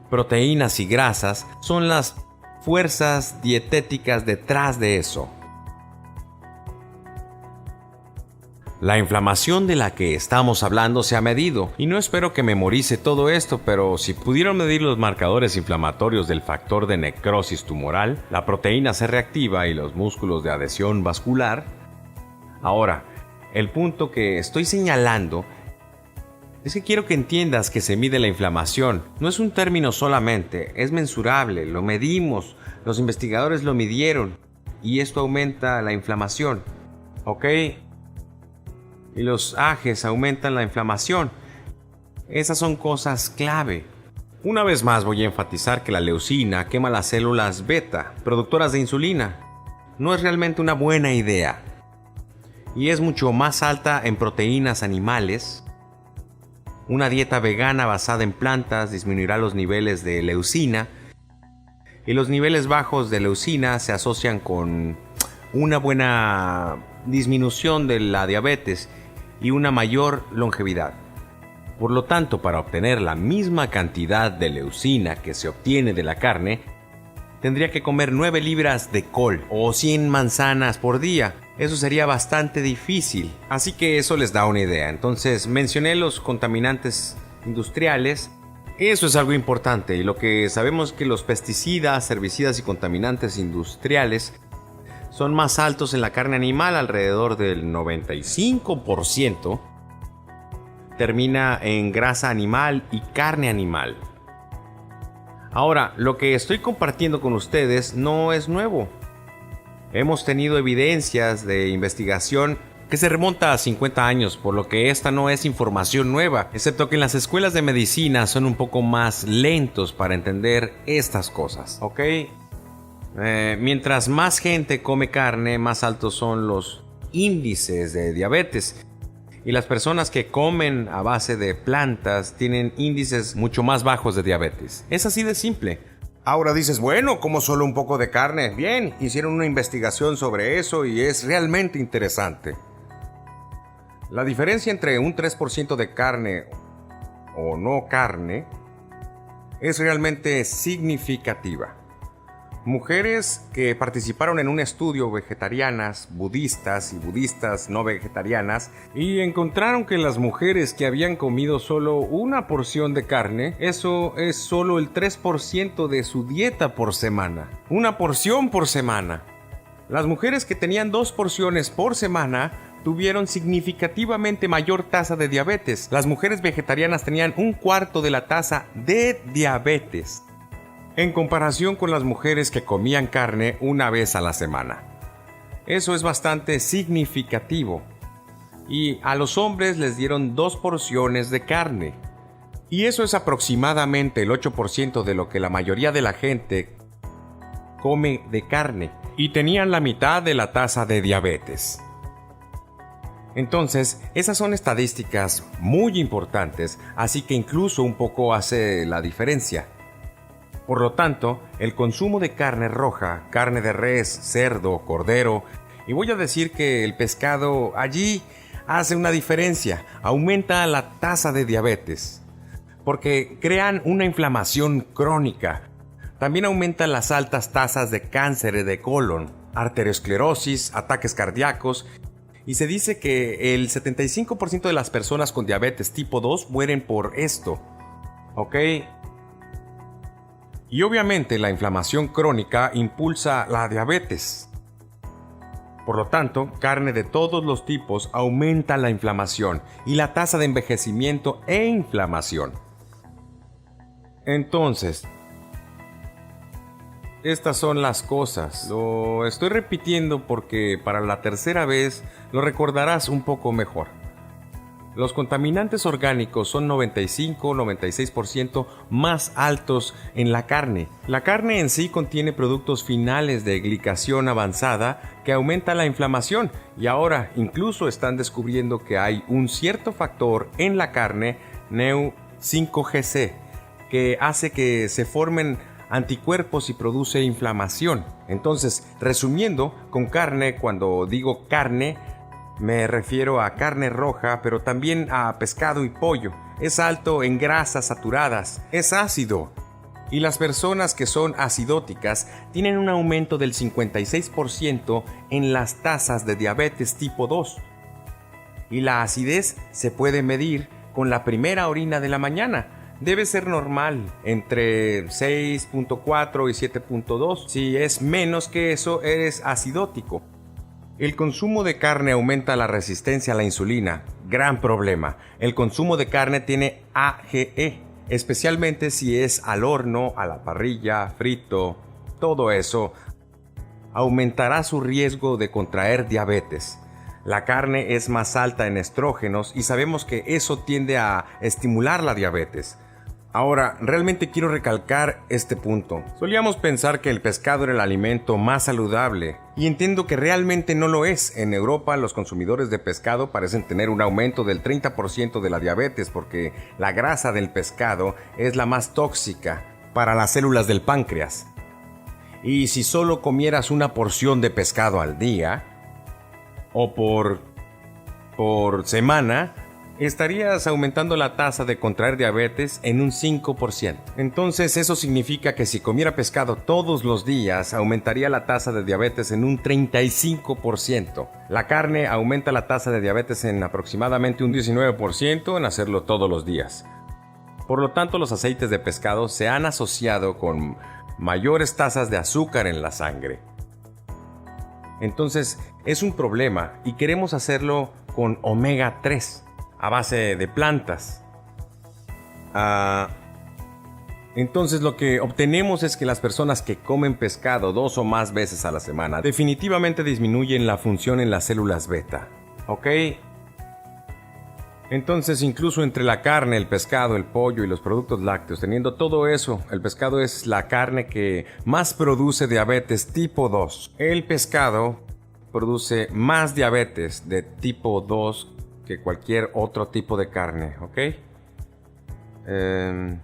Speaker 2: proteínas y grasas son las fuerzas dietéticas detrás de eso. La inflamación de la que estamos hablando se ha medido, y no espero que memorice todo esto, pero si pudieron medir los marcadores inflamatorios del factor de necrosis tumoral, la proteína C reactiva y los músculos de adhesión vascular. Ahora, el punto que estoy señalando es que quiero que entiendas que se mide la inflamación. No es un término solamente, es mensurable, lo medimos, los investigadores lo midieron, y esto aumenta la inflamación. ¿Ok? Y los AGEs aumentan la inflamación. Esas son cosas clave. Una vez más voy a enfatizar que la leucina quema las células beta, productoras de insulina. No es realmente una buena idea. Y es mucho más alta en proteínas animales. Una dieta vegana basada en plantas disminuirá los niveles de leucina. Y los niveles bajos de leucina se asocian con una buena disminución de la diabetes y una mayor longevidad. Por lo tanto, para obtener la misma cantidad de leucina que se obtiene de la carne, tendría que comer 9 libras de col o 100 manzanas por día. Eso sería bastante difícil, así que eso les da una idea. Entonces, mencioné los contaminantes industriales. Eso es algo importante, y lo que sabemos es que los pesticidas, herbicidas y contaminantes industriales son más altos en la carne animal, alrededor del 95%. Termina en grasa animal y carne animal. Ahora, lo que estoy compartiendo con ustedes no es nuevo. Hemos tenido evidencias de investigación que se remonta a 50 años, por lo que esta no es información nueva, excepto que en las escuelas de medicina son un poco más lentos para entender estas cosas, ¿ok? Mientras más gente come carne, más altos son los índices de diabetes. Y las personas que comen a base de plantas tienen índices mucho más bajos de diabetes. Es así de simple.
Speaker 1: Ahora dices, bueno, como solo un poco de carne. Bien, hicieron una investigación sobre eso y es realmente interesante. La diferencia entre un 3% de carne o no carne es realmente significativa. Mujeres que participaron en un estudio, vegetarianas, budistas y budistas no vegetarianas, y encontraron que las mujeres que habían comido solo una porción de carne, eso es solo el 3% de su dieta por semana. Una porción por semana. Las mujeres que tenían 2 porciones por semana tuvieron significativamente mayor tasa de diabetes. Las mujeres vegetarianas tenían 1/4 de la tasa de diabetes, en comparación con las mujeres que comían carne una vez a la semana. Eso es bastante significativo. Y a los hombres les dieron 2 porciones de carne. Y eso es aproximadamente el 8% de lo que la mayoría de la gente come de carne. Y tenían la mitad de la tasa de diabetes. Entonces, esas son estadísticas muy importantes, así que incluso un poco hace la diferencia. Por lo tanto, el consumo de carne roja, carne de res, cerdo, cordero, y voy a decir que el pescado allí hace una diferencia, aumenta la tasa de diabetes, porque crean una inflamación crónica. También aumentan las altas tasas de cáncer de colon, arteriosclerosis, ataques cardíacos, y se dice que el 75% de las personas con diabetes tipo 2 mueren por esto. ¿Ok? Y obviamente la inflamación crónica impulsa la diabetes. Por lo tanto, carne de todos los tipos aumenta la inflamación y la tasa de envejecimiento e inflamación. Entonces, estas son las cosas. Lo estoy repitiendo porque para la tercera vez lo recordarás un poco mejor. Los contaminantes orgánicos son 95-96% más altos en la carne. La carne en sí contiene productos finales de glicación avanzada que aumenta la inflamación, y ahora incluso están descubriendo que hay un cierto factor en la carne, Neu5Gc, que hace que se formen anticuerpos y produce inflamación. Entonces, resumiendo, con carne, cuando digo carne, me refiero a carne roja, pero también a pescado y pollo. Es alto en grasas saturadas, es ácido. Y las personas que son acidóticas tienen un aumento del 56% en las tasas de diabetes tipo 2. Y la acidez se puede medir con la primera orina de la mañana. Debe ser normal, entre 6.4 y 7.2. Si es menos que eso, eres acidótico. El consumo de carne aumenta la resistencia a la insulina. Gran problema. El consumo de carne tiene AGE, especialmente si es al horno, a la parrilla, frito. Todo eso aumentará su riesgo de contraer diabetes. La carne es más alta en estrógenos y sabemos que eso tiende a estimular la diabetes. Ahora, realmente quiero recalcar este punto. Solíamos pensar que el pescado era el alimento más saludable, y entiendo que realmente no lo es. En Europa, los consumidores de pescado parecen tener un aumento del 30% de la diabetes porque la grasa del pescado es la más tóxica para las células del páncreas. Y si solo comieras una porción de pescado al día, o por semana, estarías aumentando la tasa de contraer diabetes en un 5%. Entonces eso significa que si comiera pescado todos los días, aumentaría la tasa de diabetes en un 35%. La carne aumenta la tasa de diabetes en aproximadamente un 19% en hacerlo todos los días. Por lo tanto, los aceites de pescado se han asociado con mayores tasas de azúcar en la sangre. Entonces es un problema y queremos hacerlo con omega 3. A base de plantas. Entonces lo que obtenemos es que las personas que comen pescado 2 o más veces a la semana definitivamente disminuyen la función en las células beta. ¿Ok? Entonces, incluso entre la carne, el pescado, el pollo y los productos lácteos, teniendo todo eso, el pescado es la carne que más produce diabetes tipo 2. El pescado produce más diabetes de tipo 2
Speaker 2: que cualquier otro tipo de carne, ¿ok? E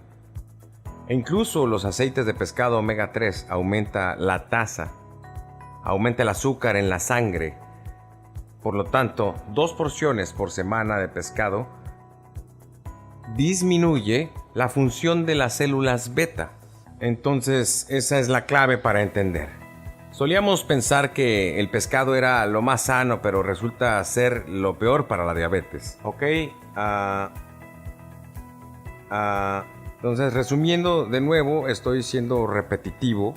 Speaker 2: incluso los aceites de pescado omega 3 aumenta el azúcar en la sangre. Por lo tanto, 2 porciones por semana de pescado disminuye la función de las células beta. Entonces, esa es la clave para entender. Solíamos pensar que el pescado era lo más sano, pero resulta ser lo peor para la diabetes. ¿Ok? Entonces, resumiendo de nuevo, estoy siendo repetitivo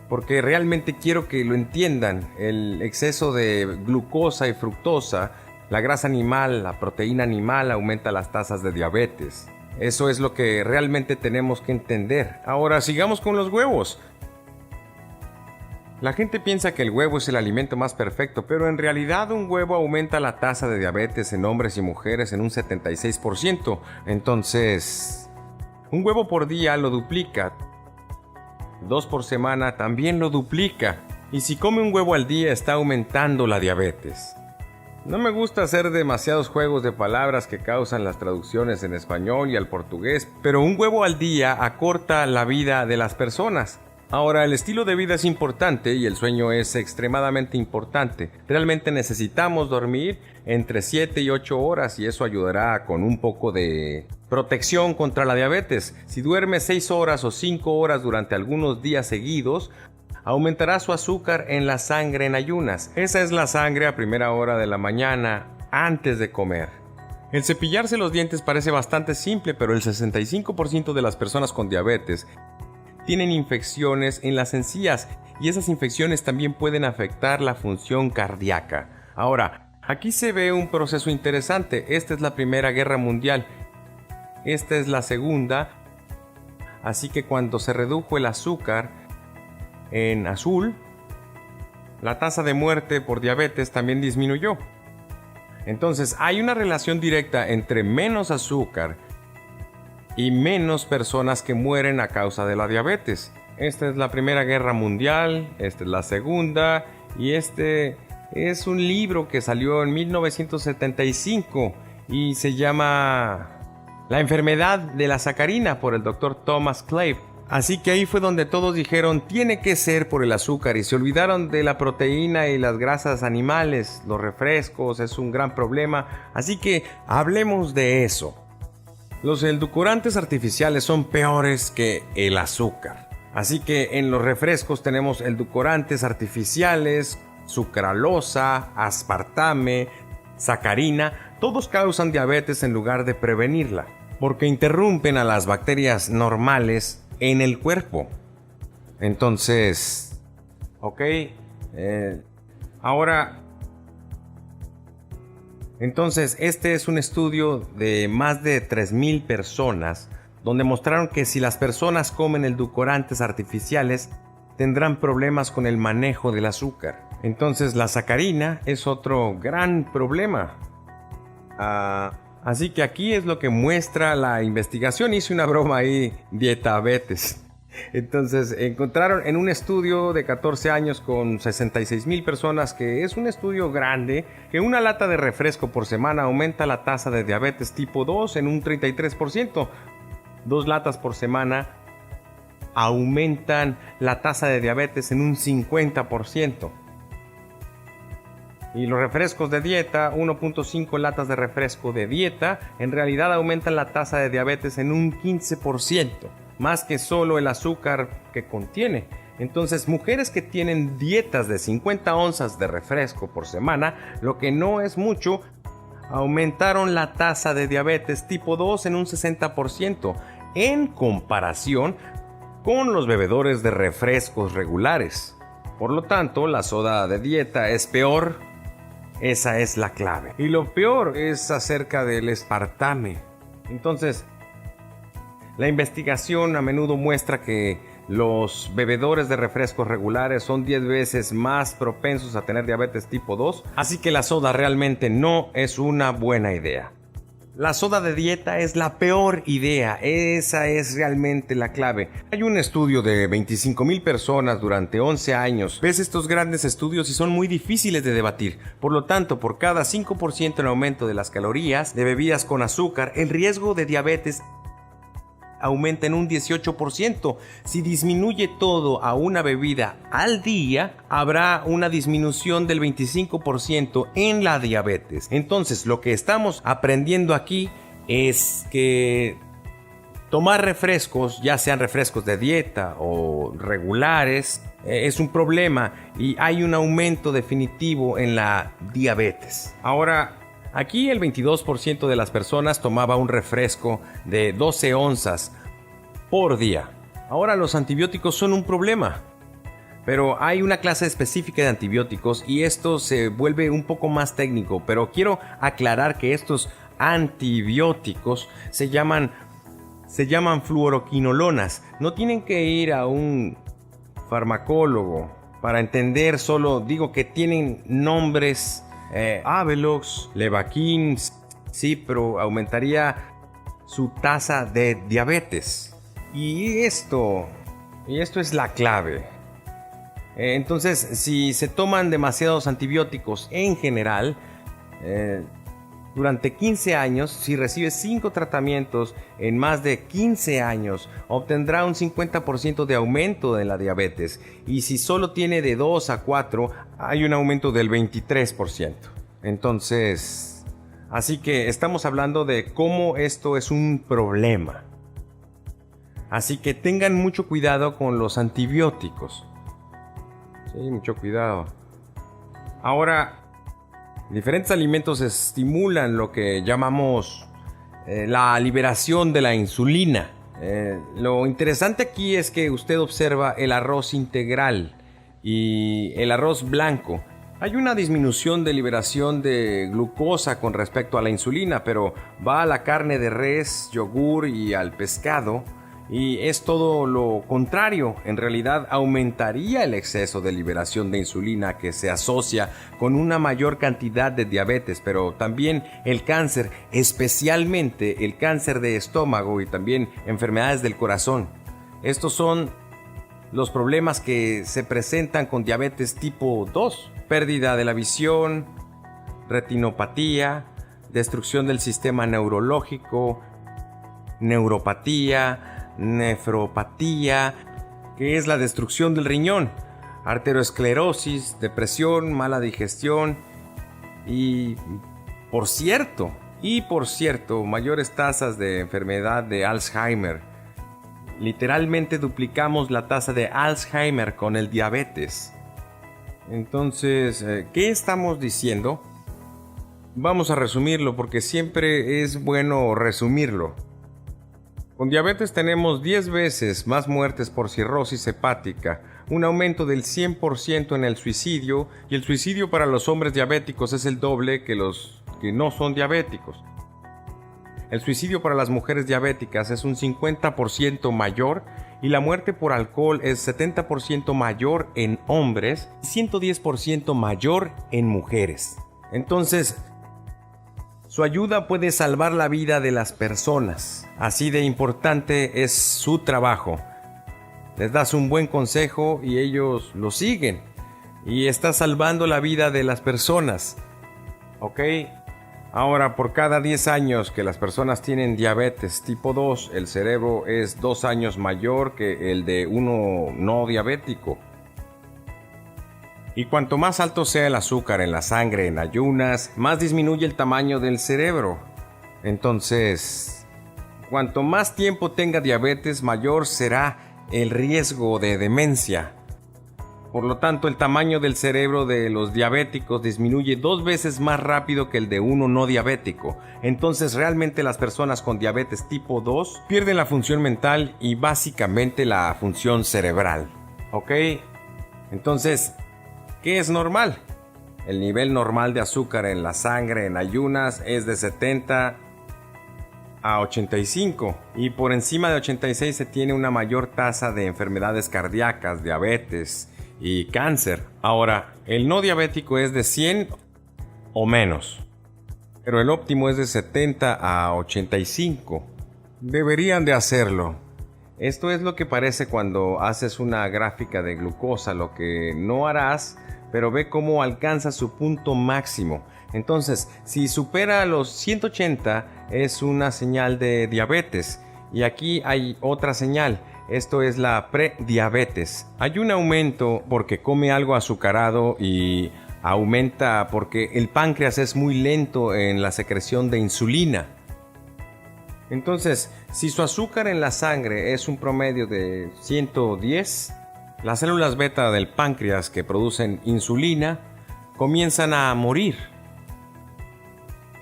Speaker 2: porque realmente quiero que lo entiendan. El exceso de glucosa y fructosa, la grasa animal, la proteína animal aumenta las tasas de diabetes. Eso es lo que realmente tenemos que entender. Ahora sigamos con los huevos. La gente piensa que el huevo es el alimento más perfecto, pero en realidad un huevo aumenta la tasa de diabetes en hombres y mujeres en un 76%. Entonces, un huevo por día lo duplica. 2 por semana también lo duplica. Y si come un huevo al día está aumentando la diabetes. No me gusta hacer demasiados juegos de palabras que causan las traducciones en español y al portugués, pero un huevo al día acorta la vida de las personas. Ahora, el estilo de vida es importante y el sueño es extremadamente importante. Realmente necesitamos dormir entre 7 y 8 horas y eso ayudará con un poco de protección contra la diabetes. Si duerme 6 horas o 5 horas durante algunos días seguidos, aumentará su azúcar en la sangre en ayunas. Esa es la sangre a primera hora de la mañana antes de comer. El cepillarse los dientes parece bastante simple, pero el 65% de las personas con diabetes tienen infecciones en las encías y esas infecciones también pueden afectar la función cardíaca. Ahora, aquí se ve un proceso interesante. Esta es la Primera Guerra Mundial. Esta es la Segunda. Así que cuando se redujo el azúcar en azul, la tasa de muerte por diabetes también disminuyó. Entonces, hay una relación directa entre menos azúcar y menos personas que mueren a causa de la diabetes. Esta es la Primera Guerra Mundial, esta es la Segunda, y este es un libro que salió en 1975 y se llama La enfermedad de la sacarina por el Dr. Thomas Clave. Así que ahí fue donde todos dijeron tiene que ser por el azúcar y se olvidaron de la proteína y las grasas animales, los refrescos, es un gran problema. Así que hablemos de eso. Los edulcorantes artificiales son peores que el azúcar. Así que en los refrescos tenemos edulcorantes artificiales, sucralosa, aspartame, sacarina. Todos causan diabetes en lugar de prevenirla, porque interrumpen a las bacterias normales en el cuerpo. Entonces, Entonces, este es un estudio de más de 3,000 personas, donde mostraron que si las personas comen edulcorantes artificiales, tendrán problemas con el manejo del azúcar. Entonces, la sacarina es otro gran problema. Así que aquí es lo que muestra la investigación. Hice una broma ahí, dietabetes. Entonces encontraron en un estudio de 14 años con 66,000 personas, que es un estudio grande, que una lata de refresco por semana aumenta la tasa de diabetes tipo 2 en un 33%. 2 latas por semana aumentan la tasa de diabetes en un 50%. Y los refrescos de dieta, 1.5 latas de refresco de dieta, en realidad aumentan la tasa de diabetes en un 15%. Más que solo el azúcar que contiene. Entonces, mujeres que tienen dietas de 50 onzas de refresco por semana, lo que no es mucho, aumentaron la tasa de diabetes tipo 2 en un 60%, en comparación con los bebedores de refrescos regulares. Por lo tanto, la soda de dieta es peor. Esa es la clave. Y lo peor es acerca del aspartame. Entonces, la investigación a menudo muestra que los bebedores de refrescos regulares son 10 veces más propensos a tener diabetes tipo 2, así que la soda realmente no es una buena idea. La soda de dieta es la peor idea, esa es realmente la clave. Hay un estudio de 25,000 personas durante 11 años. Ves estos grandes estudios y son muy difíciles de debatir. Por lo tanto, por cada 5% en aumento de las calorías de bebidas con azúcar, el riesgo de diabetes aumenta en un 18%. Si disminuye todo a una bebida al día, habrá una disminución del 25% en la diabetes. Entonces, lo que estamos aprendiendo aquí es que tomar refrescos, ya sean refrescos de dieta o regulares, es un problema y hay un aumento definitivo en la diabetes. Ahora, aquí el 22% de las personas tomaba un refresco de 12 onzas por día. Ahora los antibióticos son un problema, pero hay una clase específica de antibióticos y esto se vuelve un poco más técnico, pero quiero aclarar que estos antibióticos se llaman fluoroquinolonas. No tienen que ir a un farmacólogo para entender, solo digo que tienen nombres. Avelox, Levaquin, Cipro aumentaría su tasa de diabetes. Y esto es la clave. Entonces, si se toman demasiados antibióticos en general, durante 15 años, si recibe 5 tratamientos en más de 15 años, obtendrá un 50% de aumento de la diabetes. Y si solo tiene de 2 a 4, hay un aumento del 23%. Entonces, así que estamos hablando de cómo esto es un problema. Así que tengan mucho cuidado con los antibióticos. Sí, mucho cuidado. Ahora, diferentes alimentos estimulan lo que llamamos la liberación de la insulina. Lo interesante aquí es que usted observa el arroz integral y el arroz blanco. Hay una disminución de liberación de glucosa con respecto a la insulina, pero va a la carne de res, yogur y al pescado. Y es todo lo contrario, en realidad aumentaría el exceso de liberación de insulina que se asocia con una mayor cantidad de diabetes, pero también el cáncer, especialmente el cáncer de estómago y también enfermedades del corazón. Estos son los problemas que se presentan con diabetes tipo 2, pérdida de la visión, retinopatía, destrucción del sistema neurológico, neuropatía, nefropatía, que es la destrucción del riñón, arteriosclerosis, depresión, mala digestión y, por cierto, mayores tasas de enfermedad de Alzheimer. Literalmente duplicamos la tasa de Alzheimer con el diabetes. Entonces, ¿qué estamos diciendo? Vamos a resumirlo porque siempre es bueno resumirlo. Con diabetes tenemos 10 veces más muertes por cirrosis hepática, un aumento del 100% en el suicidio, y el suicidio para los hombres diabéticos es el doble que los que no son diabéticos. El suicidio para las mujeres diabéticas es un 50% mayor y la muerte por alcohol es 70% mayor en hombres y 110% mayor en mujeres. Entonces, su ayuda puede salvar la vida de las personas. Así de importante es su trabajo. Les das un buen consejo y ellos lo siguen. Y está salvando la vida de las personas. ¿Ok? Ahora, por cada 10 años que las personas tienen diabetes tipo 2, el cerebro es 2 años mayor que el de uno no diabético. Y cuanto más alto sea el azúcar en la sangre en ayunas, más disminuye el tamaño del cerebro. Entonces, cuanto más tiempo tenga diabetes, mayor será el riesgo de demencia. Por lo tanto, el tamaño del cerebro de los diabéticos disminuye 2 veces más rápido que el de uno no diabético. Entonces, realmente las personas con diabetes tipo 2 pierden la función mental y básicamente la función cerebral. ¿Ok? Entonces, ¿qué es normal? El nivel normal de azúcar en la sangre en ayunas es de 70 a 85 y por encima de 86 se tiene una mayor tasa de enfermedades cardíacas, diabetes y cáncer. Ahora, el no diabético es de 100 o menos. ¿Ok?
Speaker 1: pero el óptimo es de 70 a 85. Deberían de hacerlo. Esto es lo que parece cuando haces una gráfica de glucosa, lo que no harás, pero ve cómo alcanza su punto máximo. Entonces, si supera los 180 es una señal de diabetes. Y aquí hay otra señal. Esto es la prediabetes. Hay un aumento porque come algo azucarado y aumenta porque el páncreas es muy lento en la secreción de insulina. Entonces, si su azúcar en la sangre es un promedio de 110, las células beta del páncreas que producen insulina comienzan a morir.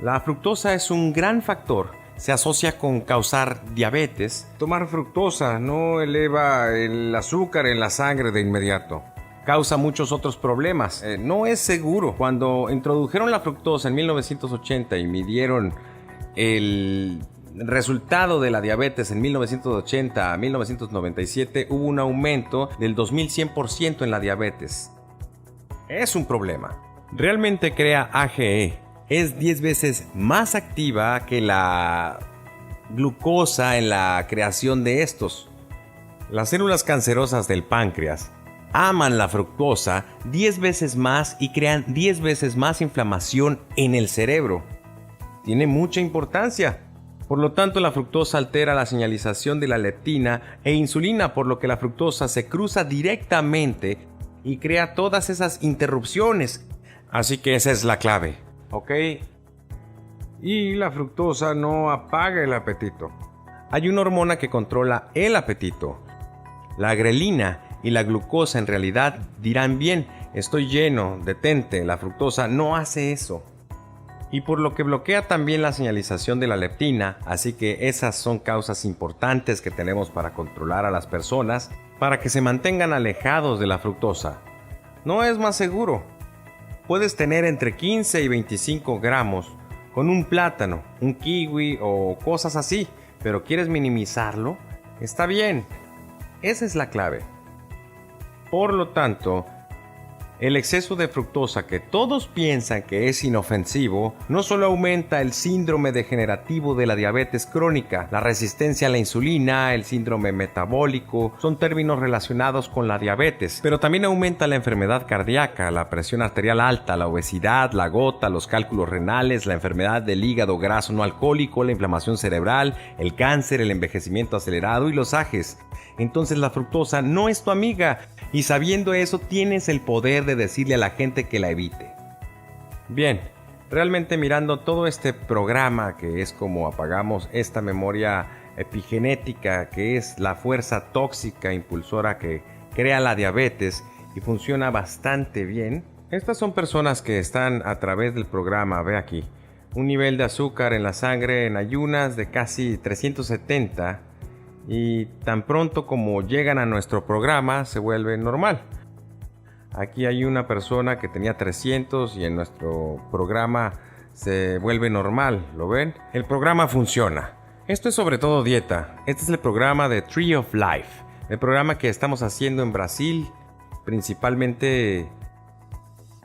Speaker 1: La fructosa es un gran factor. Se asocia con causar diabetes. Tomar fructosa no eleva el azúcar en la sangre de inmediato. Causa muchos otros problemas. No es seguro. Cuando introdujeron la fructosa en 1980 y midieron el resultado de la diabetes en 1980 a 1997, hubo un aumento del 2100% en la diabetes. Es un problema. Realmente crea AGE. Es 10 veces más activa que la glucosa en la creación de estos. Las células cancerosas del páncreas aman la fructosa 10 veces más y crean 10 veces más inflamación en el cerebro. Tiene mucha importancia. Por lo tanto, la fructosa altera la señalización de la leptina e insulina, por lo que la fructosa se cruza directamente y crea todas esas interrupciones. Así que esa es la clave. ¿Ok? Y la fructosa no apaga el apetito. Hay una hormona que controla el apetito. La grelina y la glucosa en realidad dirán bien, estoy lleno, detente. La fructosa no hace eso. Y por lo que bloquea también la señalización de la leptina, así que esas son causas importantes que tenemos para controlar a las personas para que se mantengan alejados de la fructosa. No es más seguro. Puedes tener entre 15 y 25 gramos con un plátano, un kiwi o cosas así, pero ¿quieres minimizarlo? Está bien. Esa es la clave. Por lo tanto, el exceso de fructosa, que todos piensan que es inofensivo, no solo aumenta el síndrome degenerativo de la diabetes crónica, la resistencia a la insulina, el síndrome metabólico, son términos relacionados con la diabetes, pero también aumenta la enfermedad cardíaca, la presión arterial alta, la obesidad, la gota, los cálculos renales, la enfermedad del hígado graso no alcohólico, la inflamación cerebral, el cáncer, el envejecimiento acelerado y los ajes. Entonces la fructosa no es tu amiga. Y sabiendo eso, tienes el poder de decirle a la gente que la evite. Bien, realmente mirando todo este programa, que es como apagamos esta memoria epigenética, que es la fuerza tóxica impulsora que crea la diabetes y funciona bastante bien. Estas son personas que están a través del programa, ve aquí, un nivel de azúcar en la sangre en ayunas de casi 370. Y tan pronto como llegan a nuestro programa se vuelve normal. Aquí hay una persona que tenía 300 y en nuestro programa se vuelve normal, ¿lo ven? El programa funciona. Esto es sobre todo dieta. Este es el programa de Tree of Life, el programa que estamos haciendo en Brasil, principalmente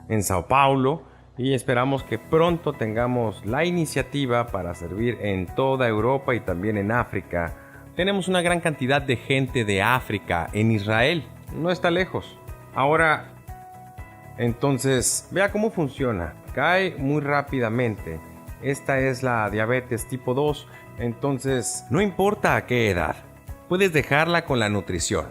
Speaker 1: en Sao Paulo, y esperamos que pronto tengamos la iniciativa para servir en toda Europa y también en África. Tenemos una gran cantidad de gente de África en Israel. No está lejos. Ahora, entonces, vea cómo funciona. Cae muy rápidamente. Esta es la diabetes tipo 2. Entonces, no importa a qué edad. Puedes dejarla con la nutrición.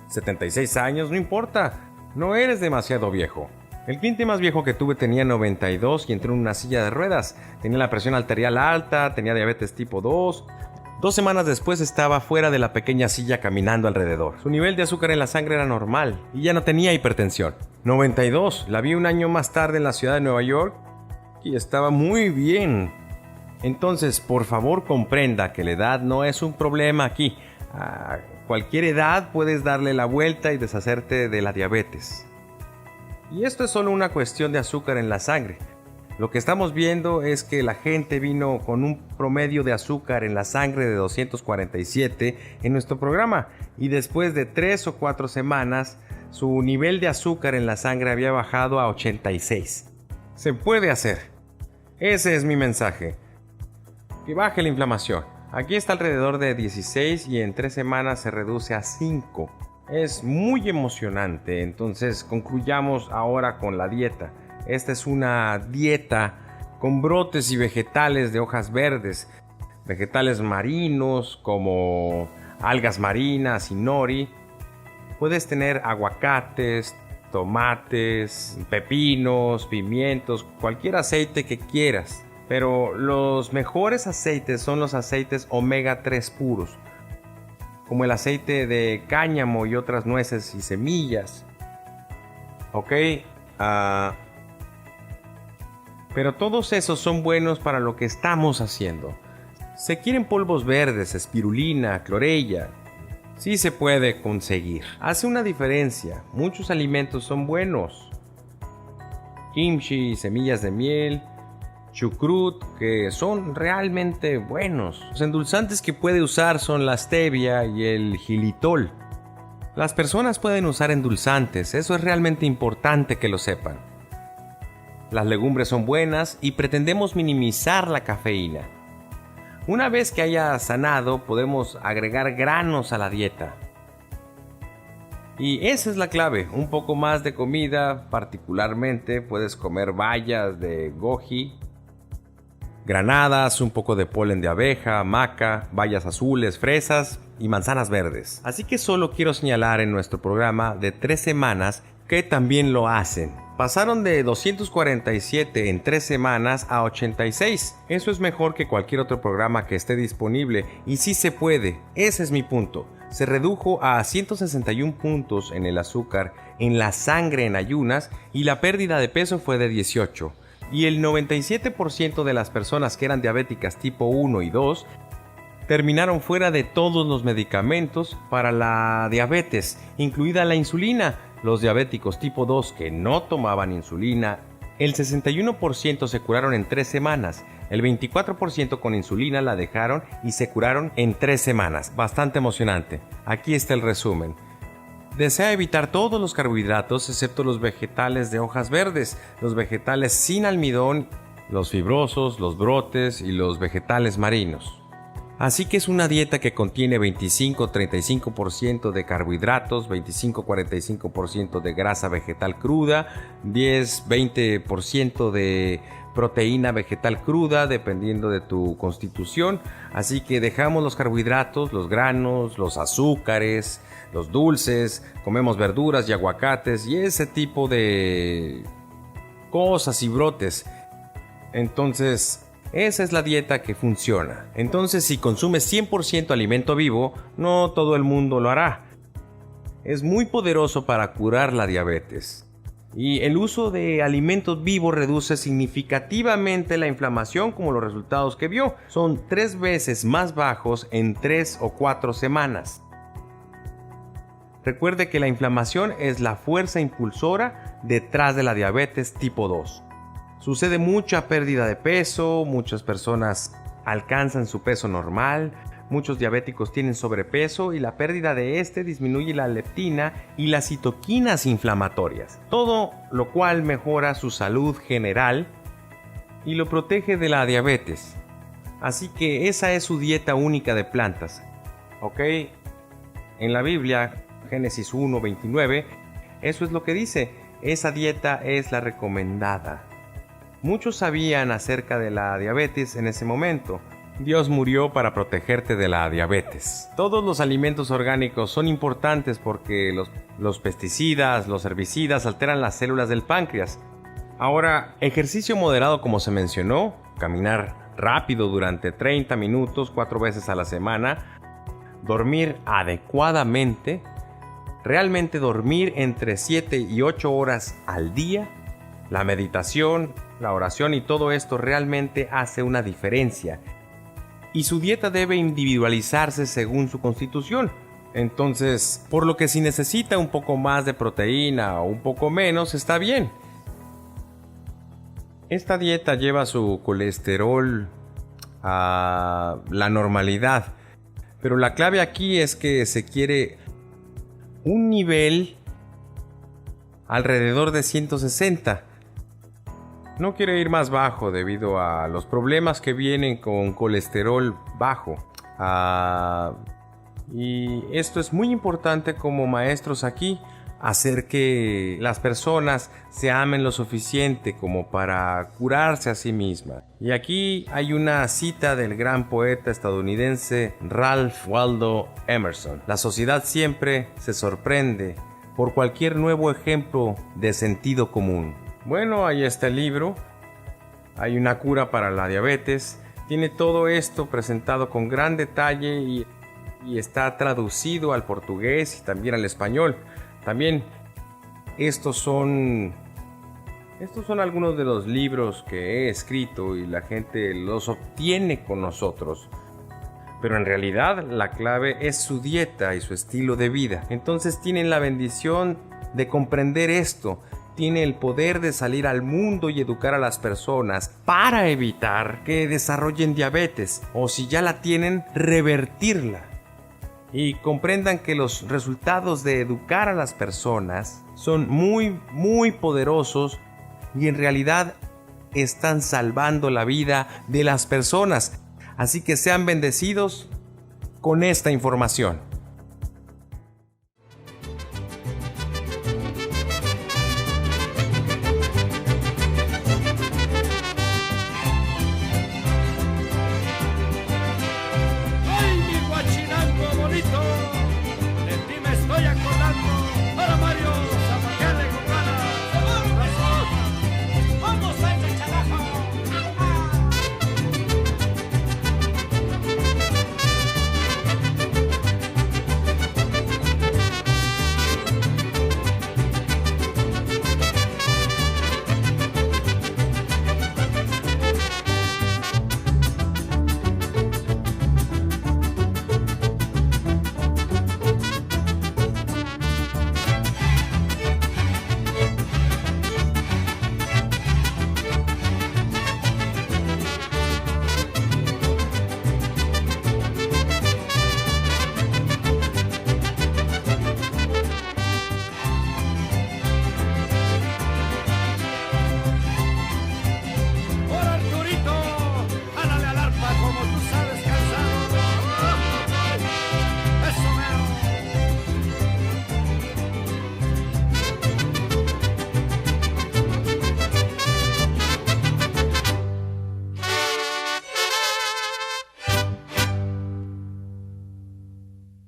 Speaker 1: 76 años, no importa. No eres demasiado viejo. El cliente más viejo que tuve tenía 92 y entró en una silla de ruedas. Tenía la presión arterial alta, tenía diabetes tipo 2. 2 semanas después estaba fuera de la pequeña silla caminando alrededor. Su nivel de azúcar en la sangre era normal y ya no tenía hipertensión. 92, la vi un año más tarde en la ciudad de Nueva York y estaba muy bien. Entonces, por favor, comprenda que la edad no es un problema aquí. A cualquier edad puedes darle la vuelta y deshacerte de la diabetes. Y esto es solo una cuestión de azúcar en la sangre. Lo que estamos viendo es que la gente vino con un promedio de azúcar en la sangre de 247 en nuestro programa y después de 3 o 4 semanas su nivel de azúcar en la sangre había bajado a 86. Se puede hacer.
Speaker 2: Ese es mi mensaje. Que baje la inflamación. Aquí está alrededor de 16 y en 3 semanas se reduce a 5. Es muy emocionante. Entonces concluyamos ahora con la dieta. Esta es una dieta con brotes y vegetales de hojas verdes. Vegetales marinos como algas marinas y nori. Puedes tener aguacates, tomates, pepinos, pimientos, cualquier aceite que quieras. Pero los mejores aceites son los aceites omega 3 puros, como el aceite de cáñamo y otras nueces y semillas. Ok, pero todos esos son buenos para lo que estamos haciendo. Se quieren polvos verdes, espirulina, clorella. Sí se puede conseguir. Hace una diferencia. Muchos alimentos son buenos. Kimchi, semillas de miel, chucrut, que son realmente buenos. Los endulzantes que puede usar son la stevia y el xilitol. Las personas pueden usar endulzantes, eso es realmente importante que lo sepan. Las legumbres son buenas y pretendemos minimizar la cafeína. Una vez que haya sanado, podemos agregar granos a la dieta. Y esa es la clave, un poco más de comida, particularmente puedes comer bayas de goji, granadas, un poco de polen de abeja, maca, bayas azules, fresas y manzanas verdes. Así que solo quiero señalar en nuestro programa de 3 semanas que también lo hacen. Pasaron de 247 en 3 semanas a 86. Eso es mejor que cualquier otro programa que esté disponible y sí se puede. Ese es mi punto. Se redujo a 161 puntos en el azúcar en la sangre en ayunas y la pérdida de peso fue de 18. Y el 97% de las personas que eran diabéticas tipo 1 y 2 terminaron fuera de todos los medicamentos para la diabetes, incluida la insulina. Los diabéticos tipo 2 que no tomaban insulina, el 61% se curaron en 3 semanas, el 24% con insulina la dejaron y se curaron en 3 semanas. Bastante emocionante. Aquí está el resumen. Desea evitar todos los carbohidratos excepto los vegetales de hojas verdes, los vegetales sin almidón, los fibrosos, los brotes y los vegetales marinos. Así que es una dieta que contiene 25-35% de carbohidratos, 25-45% de grasa vegetal cruda, 10-20% de proteína vegetal cruda, dependiendo de tu constitución. Así que dejamos los carbohidratos, los granos, los azúcares, los dulces, comemos verduras y aguacates y ese tipo de cosas y brotes. Entonces, esa es la dieta que funciona. Entonces, si consumes 100% alimento vivo, no todo el mundo lo hará. Es muy poderoso para curar la diabetes. Y el uso de alimentos vivos reduce significativamente la inflamación, como los resultados que vio. Son 3 veces más bajos en 3 o 4 semanas. Recuerde que la inflamación es la fuerza impulsora detrás de la diabetes tipo 2. Sucede mucha pérdida de peso, muchas personas alcanzan su peso normal, muchos diabéticos tienen sobrepeso y la pérdida de este disminuye la leptina y las citoquinas inflamatorias, todo lo cual mejora su salud general y lo protege de la diabetes. Así que esa es su dieta única de plantas. ¿Ok? En la Biblia, Génesis 1:29, eso es lo que dice, esa dieta es la recomendada. Muchos sabían acerca de la diabetes en ese momento. Dios murió para protegerte de la diabetes. Todos los alimentos orgánicos son importantes porque los pesticidas, los herbicidas alteran las células del páncreas. Ahora, ejercicio moderado como se mencionó, caminar rápido durante 30 minutos 4 veces a la semana, dormir adecuadamente, realmente dormir entre 7 y 8 horas al día, la meditación, la oración y todo esto realmente hace una diferencia. Y su dieta debe individualizarse según su constitución. Entonces, por lo que si necesita un poco más de proteína o un poco menos, está bien. Esta dieta lleva su colesterol a la normalidad. Pero la clave aquí es que se quiere un nivel alrededor de 160.
Speaker 1: No quiere ir más bajo debido a los problemas que vienen con colesterol bajo. Y esto es muy importante como maestros aquí, hacer que las personas se amen lo suficiente como para curarse a sí mismas. Y aquí hay una cita del gran poeta estadounidense Ralph Waldo Emerson. La sociedad siempre se sorprende por cualquier nuevo ejemplo de sentido común. Bueno, ahí está el libro. Hay una cura para la diabetes. Tiene todo esto presentado con gran detalle y está traducido al portugués y también al español. También estos son algunos de los libros que he escrito y la gente los obtiene con nosotros. Pero en realidad la clave es su dieta y su estilo de vida. Entonces tienen la bendición de comprender esto. Tiene el poder de salir al mundo y educar a las personas para evitar que desarrollen diabetes o si ya la tienen, revertirla. Y comprendan que los resultados de educar a las personas son muy, muy poderosos y en realidad están salvando la vida de las personas. Así que sean bendecidos con esta información.